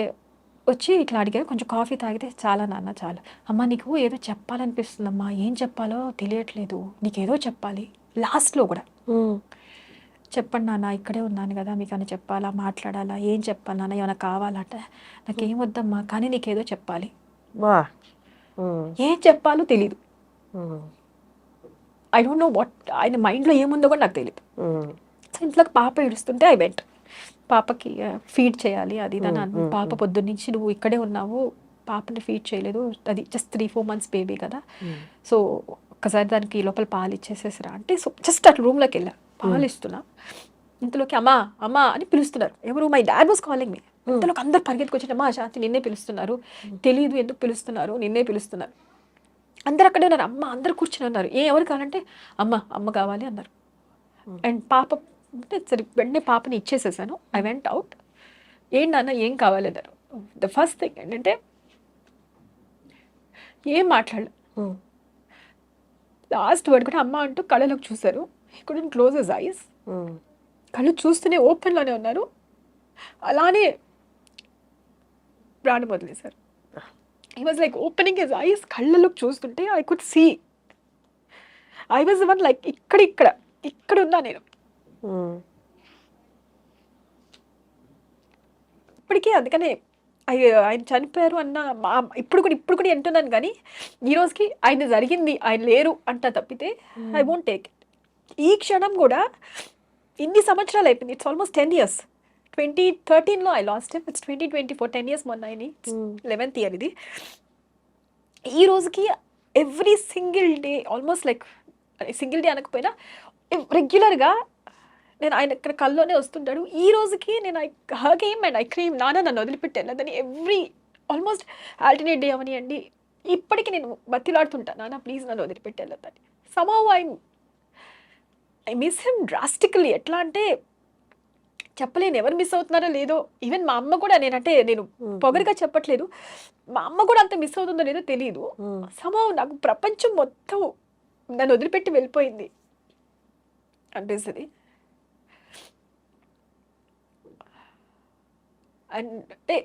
వచ్చి ఇట్లా అడిగారు, కొంచెం కాఫీ తాగితే చాలా నాన్న చాలా, అమ్మ నీకు ఏదో చెప్పాలనిపిస్తుందమ్మా, ఏం చెప్పాలో తెలియట్లేదు, నీకేదో చెప్పాలి లాస్ట్లో కూడా, చెప్పండి నాన్న ఇక్కడే ఉన్నాను కదా, మీకు అని చెప్పాలా, మాట్లాడాలా, ఏం చెప్పాలి నాన్న, ఏమైనా కావాలంట, నాకేం వద్దమ్మా కానీ నీకేదో చెప్పాలి. వా ఏం చెప్పాలో తెలీదు. ఐ డోంట్ నో వాట్ ఆయన మైండ్లో ఏముందో కూడా నాకు తెలియదు. సో ఇంట్లోకి పాప ఏడుస్తుంటే ఐ వెంట్, పాపకి ఫీడ్ చేయాలి అది ఇది అని పాప పొద్దున్నుంచి నువ్వు ఇక్కడే ఉన్నావు, పాపని ఫీడ్ చేయలేదు, అది జస్ట్ 3-4 months బేబీ కదా, సో ఒక్కసారి దానికి లోపల పాలు ఇచ్చేసేసిరా అంటే, సో జస్ట్ అట్లా రూమ్లోకి వెళ్ళా, పాలు ఇస్తున్నా, ఇంతలోకి అమ్మా అమ్మా అని పిలుస్తున్నారు. ఎవరు? My dad was calling me. ఇంతలోకి అందరు పరిగెత్తుకొచ్చి అమ్మా శాంతి నిన్నే పిలుస్తున్నారు, తెలియదు ఎందుకు పిలుస్తున్నారు, నిన్నే పిలుస్తున్నారు. అందరు అక్కడే ఉన్నారు, అమ్మ అందరు కూర్చొని ఉన్నారు. ఎవరు కావాలంటే అమ్మ కావాలి అన్నారు. అండ్ పాప అంటే సరే వెంటనే పాపని ఇచ్చేసేసాను. I went out. ఏంటి నాన్న ఏం కావాలి అన్నారు. ద ఫస్ట్ థింగ్ ఏంటంటే ఏం మాట్లాడలే, లాస్ట్ వర్డ్ కూడా అమ్మ అంటూ కళ్ళలోకి చూశారు. హి కుడెంట్ క్లోజ్ హిస్ ఐస్, కళ్ళు చూస్తూనే ఓపెన్లోనే ఉన్నారు, అలానే ప్రాణం వదిలేశారు. He was like opening his eyes, కళ్ళలోకి చూస్తుంటే I could see, I was one like ఇక్కడ ఉన్నా నేను. ఇప్పటికీ అందుకనే ఆయన చనిపోయారు అన్న ఇప్పుడు కూడా అంటున్నాను, కానీ ఈ రోజుకి ఆయన జరిగింది, ఆయన లేరు అంట తప్పితే ఐ వోంట్ టేక్ ఇట్. ఈ క్షణం కూడా ఇన్ని సంవత్సరాలు అయిపోయింది, ఇట్స్ ఆల్మోస్ట్ 10 years. 2013లో I lost him, it's 2024, 10 years మొన్న అయినాయి, 11th year ఇది. ఈ రోజుకి every single day, almost like single day అనకపోయినా రెగ్యులర్గా నేను ఆయన ఇక్కడ కల్లోనే వస్తుంటాడు. ఈ రోజుకి నేను I hug him and I cream నాన్న నన్ను వదిలిపెట్టి వెళ్ళదని ఎవ్రీ ఆల్మోస్ట్ ఆల్టర్నేట్ డే అవనియండి, ఇప్పటికీ నేను బతిలాడుతుంటాను, నాన్న ప్లీజ్ నన్ను వదిలిపెట్టి వెళ్ళదని. Somehow I miss him drastically. ఎట్లా అంటే చెప్పలేను, ఎవరు మిస్ అవుతున్నారో లేదో. ఈవెన్ మా అమ్మ కూడా, నేను పొగరుగా చెప్పట్లేదు, మా అమ్మ కూడా అంత మిస్ అవుతుందో లేదో తెలియదు. సమ్హౌ నాకు ప్రపంచం మొత్తం నన్ను వదిలిపెట్టి వెళ్ళిపోయింది అనిపిస్తుంది. అంటే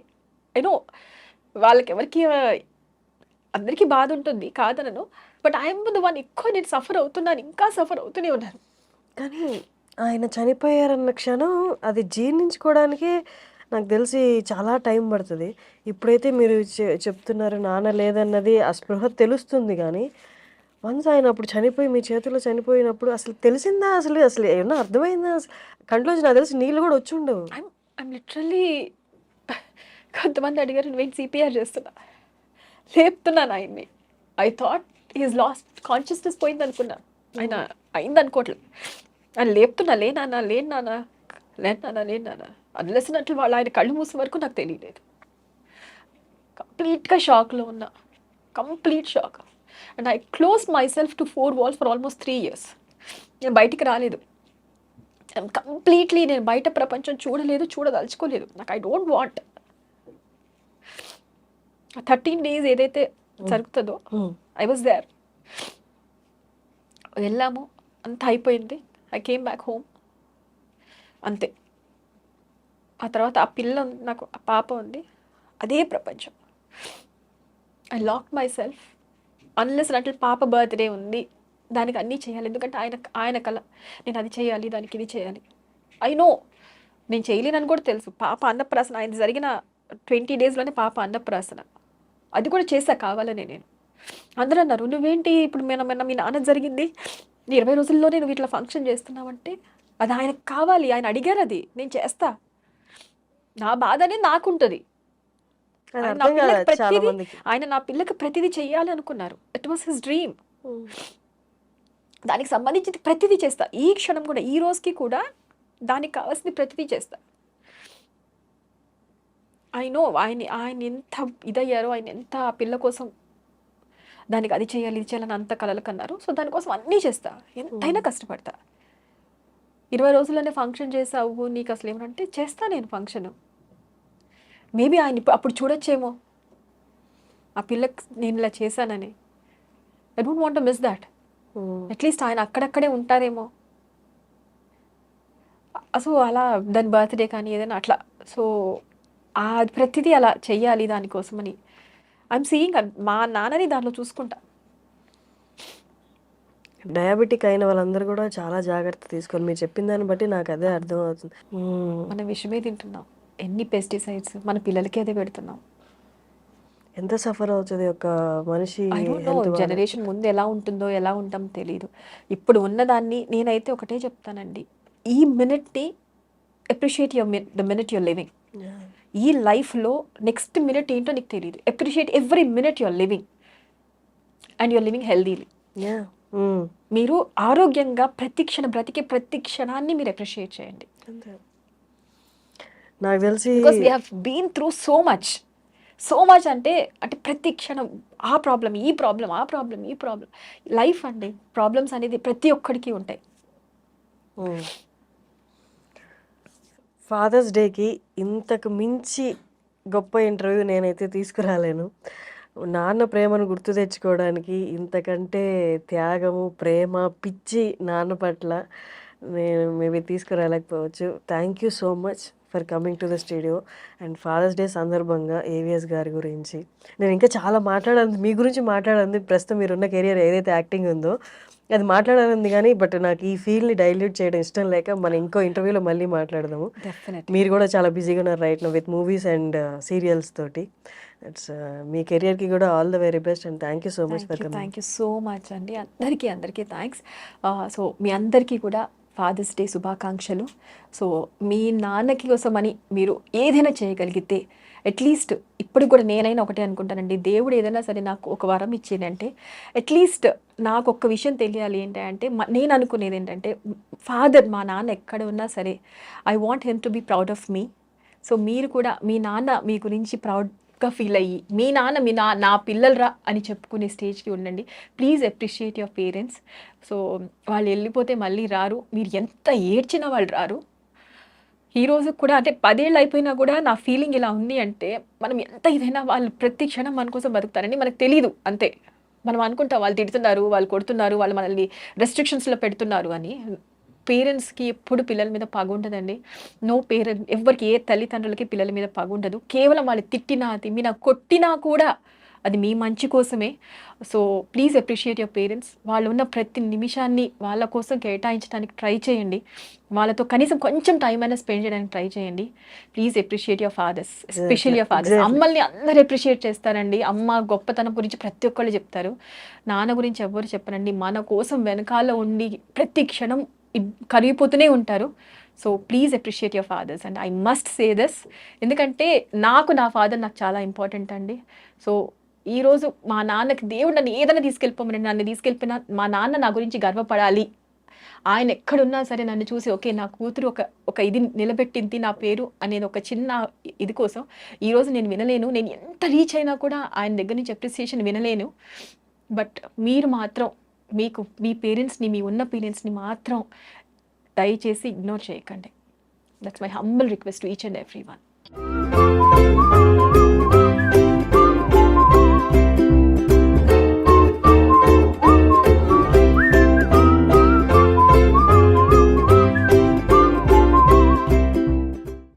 ఏనో వాళ్ళకి ఎవరికి అందరికీ బాధ ఉంటుంది కాదనను, బట్ ఐఎమ్ ద వన్ ఎక్కువ నేను సఫర్ అవుతున్నాను, ఇంకా సఫర్ అవుతూనే ఉన్నాను. కానీ ఆయన చనిపోయారన్న క్షణం అది జీర్ణించుకోవడానికి నాకు తెలిసి చాలా టైం పడుతుంది. ఇప్పుడైతే మీరు చెప్తున్నారు నాన్న లేదన్నది ఆ స్పృహ తెలుస్తుంది, కానీ వన్స్ ఆయన అప్పుడు చనిపోయి మీ చేతిలో చనిపోయినప్పుడు అసలు తెలిసిందా, అసలు ఏమన్నా అర్థమైందా? కంట్లోంచి నాకు తెలిసి నీళ్ళు కూడా వచ్చి ఉండవు. ఐమ్ లిటరల్లీ కొంతమంది అడిగారు నువ్వేం సిపిఆర్ చేస్తున్నా, లేపుతున్నాను ఆయన్ని. I thought is lost consciousness పోయింది అనుకున్నా, ఆయన అయింది అనుకోవట్లేదు. ఆయన లేపుతున్నా, లేను నాన్న అదిలేసినట్లు వాళ్ళు ఆయన కళ్ళు మూసే వరకు నాకు తెలియలేదు. కంప్లీట్గా షాక్లో ఉన్నా, complete shock. And I close my self to 4 walls for almost 3 years. నేను బయటికి రాలేదు కంప్లీట్లీ, నేను బయట ప్రపంచం చూడదలుచుకోలేదు. నాకు ఐ డోంట్ వాంట్. 13 days ఏదైతే జరుగుతుందో ఐ వాజ్ దేర్. వెళ్ళాము, అంతా అయిపోయింది. ఐ కేమ్ బ్యాక్ హోమ్, అంతే. ఆ తర్వాత ఆ పిల్ల నాకు ఆ పాప ఉంది, అదే ప్రపంచం. I lock myself unless అంటే పాప బర్త్డే ఉంది, దానికి అన్నీ చేయాలి, ఎందుకంటే ఆయన కళ, నేను అది చేయాలి, దానికి ఇది చేయాలి. ఐ నో నేను చేయలేనని కూడా తెలుసు. పాప అన్నప్రాసన ఆయన జరిగిన 20 daysలోనే పాప అన్నప్రాసన, అది కూడా చేశా కావాలనే నేను. అందరూ అన్నారు నువ్వేంటి ఇప్పుడు మీ నాన్న జరిగింది 20 రోజుల్లోనే నువ్వు ఇట్లా ఫంక్షన్ చేస్తున్నావంటే, అది ఆయనకు కావాలి, ఆయన అడిగారు, అది నేను చేస్తా. నా బాధ అనేది నాకుంటుంది. ఆయన నా పిల్లకి ప్రతిదీ చెయ్యాలి అనుకున్నారు. It was his dream. దానికి సంబంధించి ప్రతిదీ చేస్తా. ఈ క్షణం కూడా, ఈ రోజుకి కూడా దానికి కావాల్సింది ప్రతిదీ చేస్తా. ఐ నో ఆయన ఎంత ఇదయ్యారో, ఆయన ఎంత ఆ పిల్ల కోసం దానికి అది చేయాలి ఇది చేయాలని అంత కలలు కన్నారు. సో దానికోసం అన్నీ చేస్తా, ఎంతైనా కష్టపడతా. 20 రోజుల్లోనే ఫంక్షన్ చేసావు, నీకు అసలు ఏమంటే చేస్తా నేను ఫంక్షన్. మేబీ ఆయన అప్పుడు చూడొచ్చేమో ఆ పిల్లకి నేను ఇలా చేశానని. I don't want to miss that. At least ఆయన అక్కడక్కడే ఉంటారేమో. సో అలా దాని బర్త్డే కానీ ఏదైనా అట్లా. సో ప్రతిదీ అలా చెయ్యాలి దానికోసమని. ఐఎమ్ సీయింగ్ మా నాన్నని దాంట్లో చూసుకుంటా. డయాబెటిక్ అయిన వాళ్ళందరూ కూడా చాలా జాగ్రత్త తీసుకోవాలి. మీరు చెప్పిన దాన్ని బట్టి నాకు అదే అర్థం అవుతుంది. మనం విషమే తింటున్నాం, ఎన్ని పెస్టిసైడ్స్ మన పిల్లలకి అదే పెడుతున్నాం. ఎంత సఫర్ అవుతుంది ఒక మనిషి ఐ డోంట్ నో హెల్త్ వల్ల. జనరేషన్ ముందు ఎలా ఉంటుందో ఎలా ఉంటాం తెలియదు. ఇప్పుడు ఉన్నదాన్ని నేనైతే ఒకటే చెప్తానండి, ఈ మినిట్ని appreciate the minute you're living. ఈ లైఫ్లో నెక్స్ట్ మినిట్ ఏంటో నీకు తెలియదు. Appreciate every minute you're living and you're living healthily. మీరు ఆరోగ్యంగా బ్రతికే ప్రతి క్షణాన్ని మీరు అప్రిషియేట్ చేయండి. నాకు తెలిసి because we have been through so much అంటే ప్రతి క్షణం ఆ ప్రాబ్లం ఈ ప్రాబ్లం ఆ ప్రాబ్లం ఈ ప్రాబ్లం. లైఫ్ అండి, ప్రాబ్లమ్స్ అనేది ప్రతి ఒక్కడికి ఉంటాయి. ఫాదర్స్ డేకి ఇంతకు మించి గొప్ప ఇంటర్వ్యూ నేనైతే తీసుకురాలేను. నాన్న ప్రేమను గుర్తు తెచ్చుకోవడానికి ఇంతకంటే త్యాగము, ప్రేమ, పిచ్చి నాన్న పట్ల నేను మేబీ తీసుకురాలేకపోవచ్చు. Thank you so much for coming to the studio. And Father's డే సందర్భంగా ఏవిఎస్ గారి గురించి నేను ఇంకా చాలా మాట్లాడాలి, మీ గురించి మాట్లాడాలి. ప్రస్తుతం మీరున్న కెరియర్ ఏదైతే యాక్టింగ్ ఉందో అది మాట్లాడాలి కానీ బట్ నాకు ఈ ఫీల్డ్ని డైల్యూట్ చేయడం ఇష్టం లేక మనం ఇంకో ఇంటర్వ్యూలో మళ్ళీ మాట్లాడదాము. మీరు కూడా చాలా బిజీగా ఉన్నారు right now with movies and serials తోటి. ఇట్స్ మీ కెరియర్కి కూడా all the very best and thank you so much for coming. Thank you so much అండి. అందరికీ థ్యాంక్స్. సో మీ అందరికీ కూడా ఫాదర్స్ డే శుభాకాంక్షలు. సో మీ నాన్నకి కోసమని మీరు ఏదైనా చేయగలిగితే అట్లీస్ట్ ఇప్పుడు కూడా నేనైనా ఒకటే అనుకుంటానండి, దేవుడు ఏదైనా సరే నాకు ఒక వరం ఇచ్చేదంటే అట్లీస్ట్ నాకు ఒక్క విషయం తెలియాలి ఏంటంటే నేను అనుకునేది ఏంటంటే ఫాదర్ మా నాన్న ఎక్కడ ఉన్నా సరే I want him to be proud of me. So మీరు కూడా మీ నాన్న మీ గురించి ప్రౌడ్గా ఫీల్ అయ్యి మీ నాన్న నా పిల్లలరా అని చెప్పుకునే స్టేజ్కి ఉండండి. Please appreciate your parents. So వాళ్ళు వెళ్ళిపోతే మళ్ళీ రారు, మీరు ఎంత ఏడ్చినా వాళ్ళు రారు. ఈరోజు కూడా అంటే 10 ఏళ్ళు అయిపోయినా కూడా నా ఫీలింగ్ ఇలా ఉంది అంటే మనం ఎంత ఇదైనా వాళ్ళు ప్రతి క్షణం మన కోసం బతుకుతారని మనకు తెలియదు అంతే. మనం అనుకుంటాం వాళ్ళు తిడుతున్నారు, వాళ్ళు కొడుతున్నారు, వాళ్ళు మనల్ని రెస్ట్రిక్షన్స్లో పెడుతున్నారు అని. పేరెంట్స్కి ఎప్పుడు పిల్లల మీద పగ ఉండదండి. నో పేరెంట్, ఎవరికి ఏ తల్లిదండ్రులకి పిల్లల మీద పగ ఉండదు. కేవలం వాళ్ళు తిట్టినా తిమ్మినా కొట్టినా కూడా అది మీ మంచి కోసమే. So please appreciate your parents. వాళ్ళు ఉన్న ప్రతి నిమిషాన్ని వాళ్ళ కోసం కేటాయించడానికి ట్రై చేయండి. వాళ్ళతో కనీసం కొంచెం టైం అయినా స్పెండ్ చేయడానికి ట్రై చేయండి. Please appreciate your fathers, especially your fathers. అమ్మల్ని అందరూ అప్రిషియేట్ చేస్తారండి. అమ్మ గొప్పతనం గురించి ప్రతి ఒక్కళ్ళు చెప్తారు, నాన్న గురించి ఎవరు చెప్పరండి. మన కోసం వెనకాల ఉండి ప్రతి క్షణం కరిగిపోతూనే ఉంటారు. So please appreciate your fathers and I must say this, ఎందుకంటే నా ఫాదర్ నాకు చాలా ఇంపార్టెంట్ అండి. సో ఈరోజు మా నాన్నకి దేవుడు నన్ను ఏదైనా తీసుకెళ్ళిపోమని నన్ను తీసుకెళ్ళిపోయినా మా నాన్న నా గురించి గర్వపడాలి. ఆయన ఎక్కడున్నా సరే నన్ను చూసి ఓకే నా కూతురు ఒక ఇది నిలబెట్టింది నా పేరు అనేది ఒక చిన్న ఇది కోసం ఈరోజు నేను వినలేను. నేను ఎంత రీచ్ అయినా కూడా ఆయన దగ్గర నుంచి అప్రిసియేషన్ వినలేను. బట్ మీరు మాత్రం మీ పేరెంట్స్ని, మీ ఉన్న పేరెంట్స్ని మాత్రం దయచేసి ఇగ్నోర్ చేయకండి. That's my humble request to each and every one.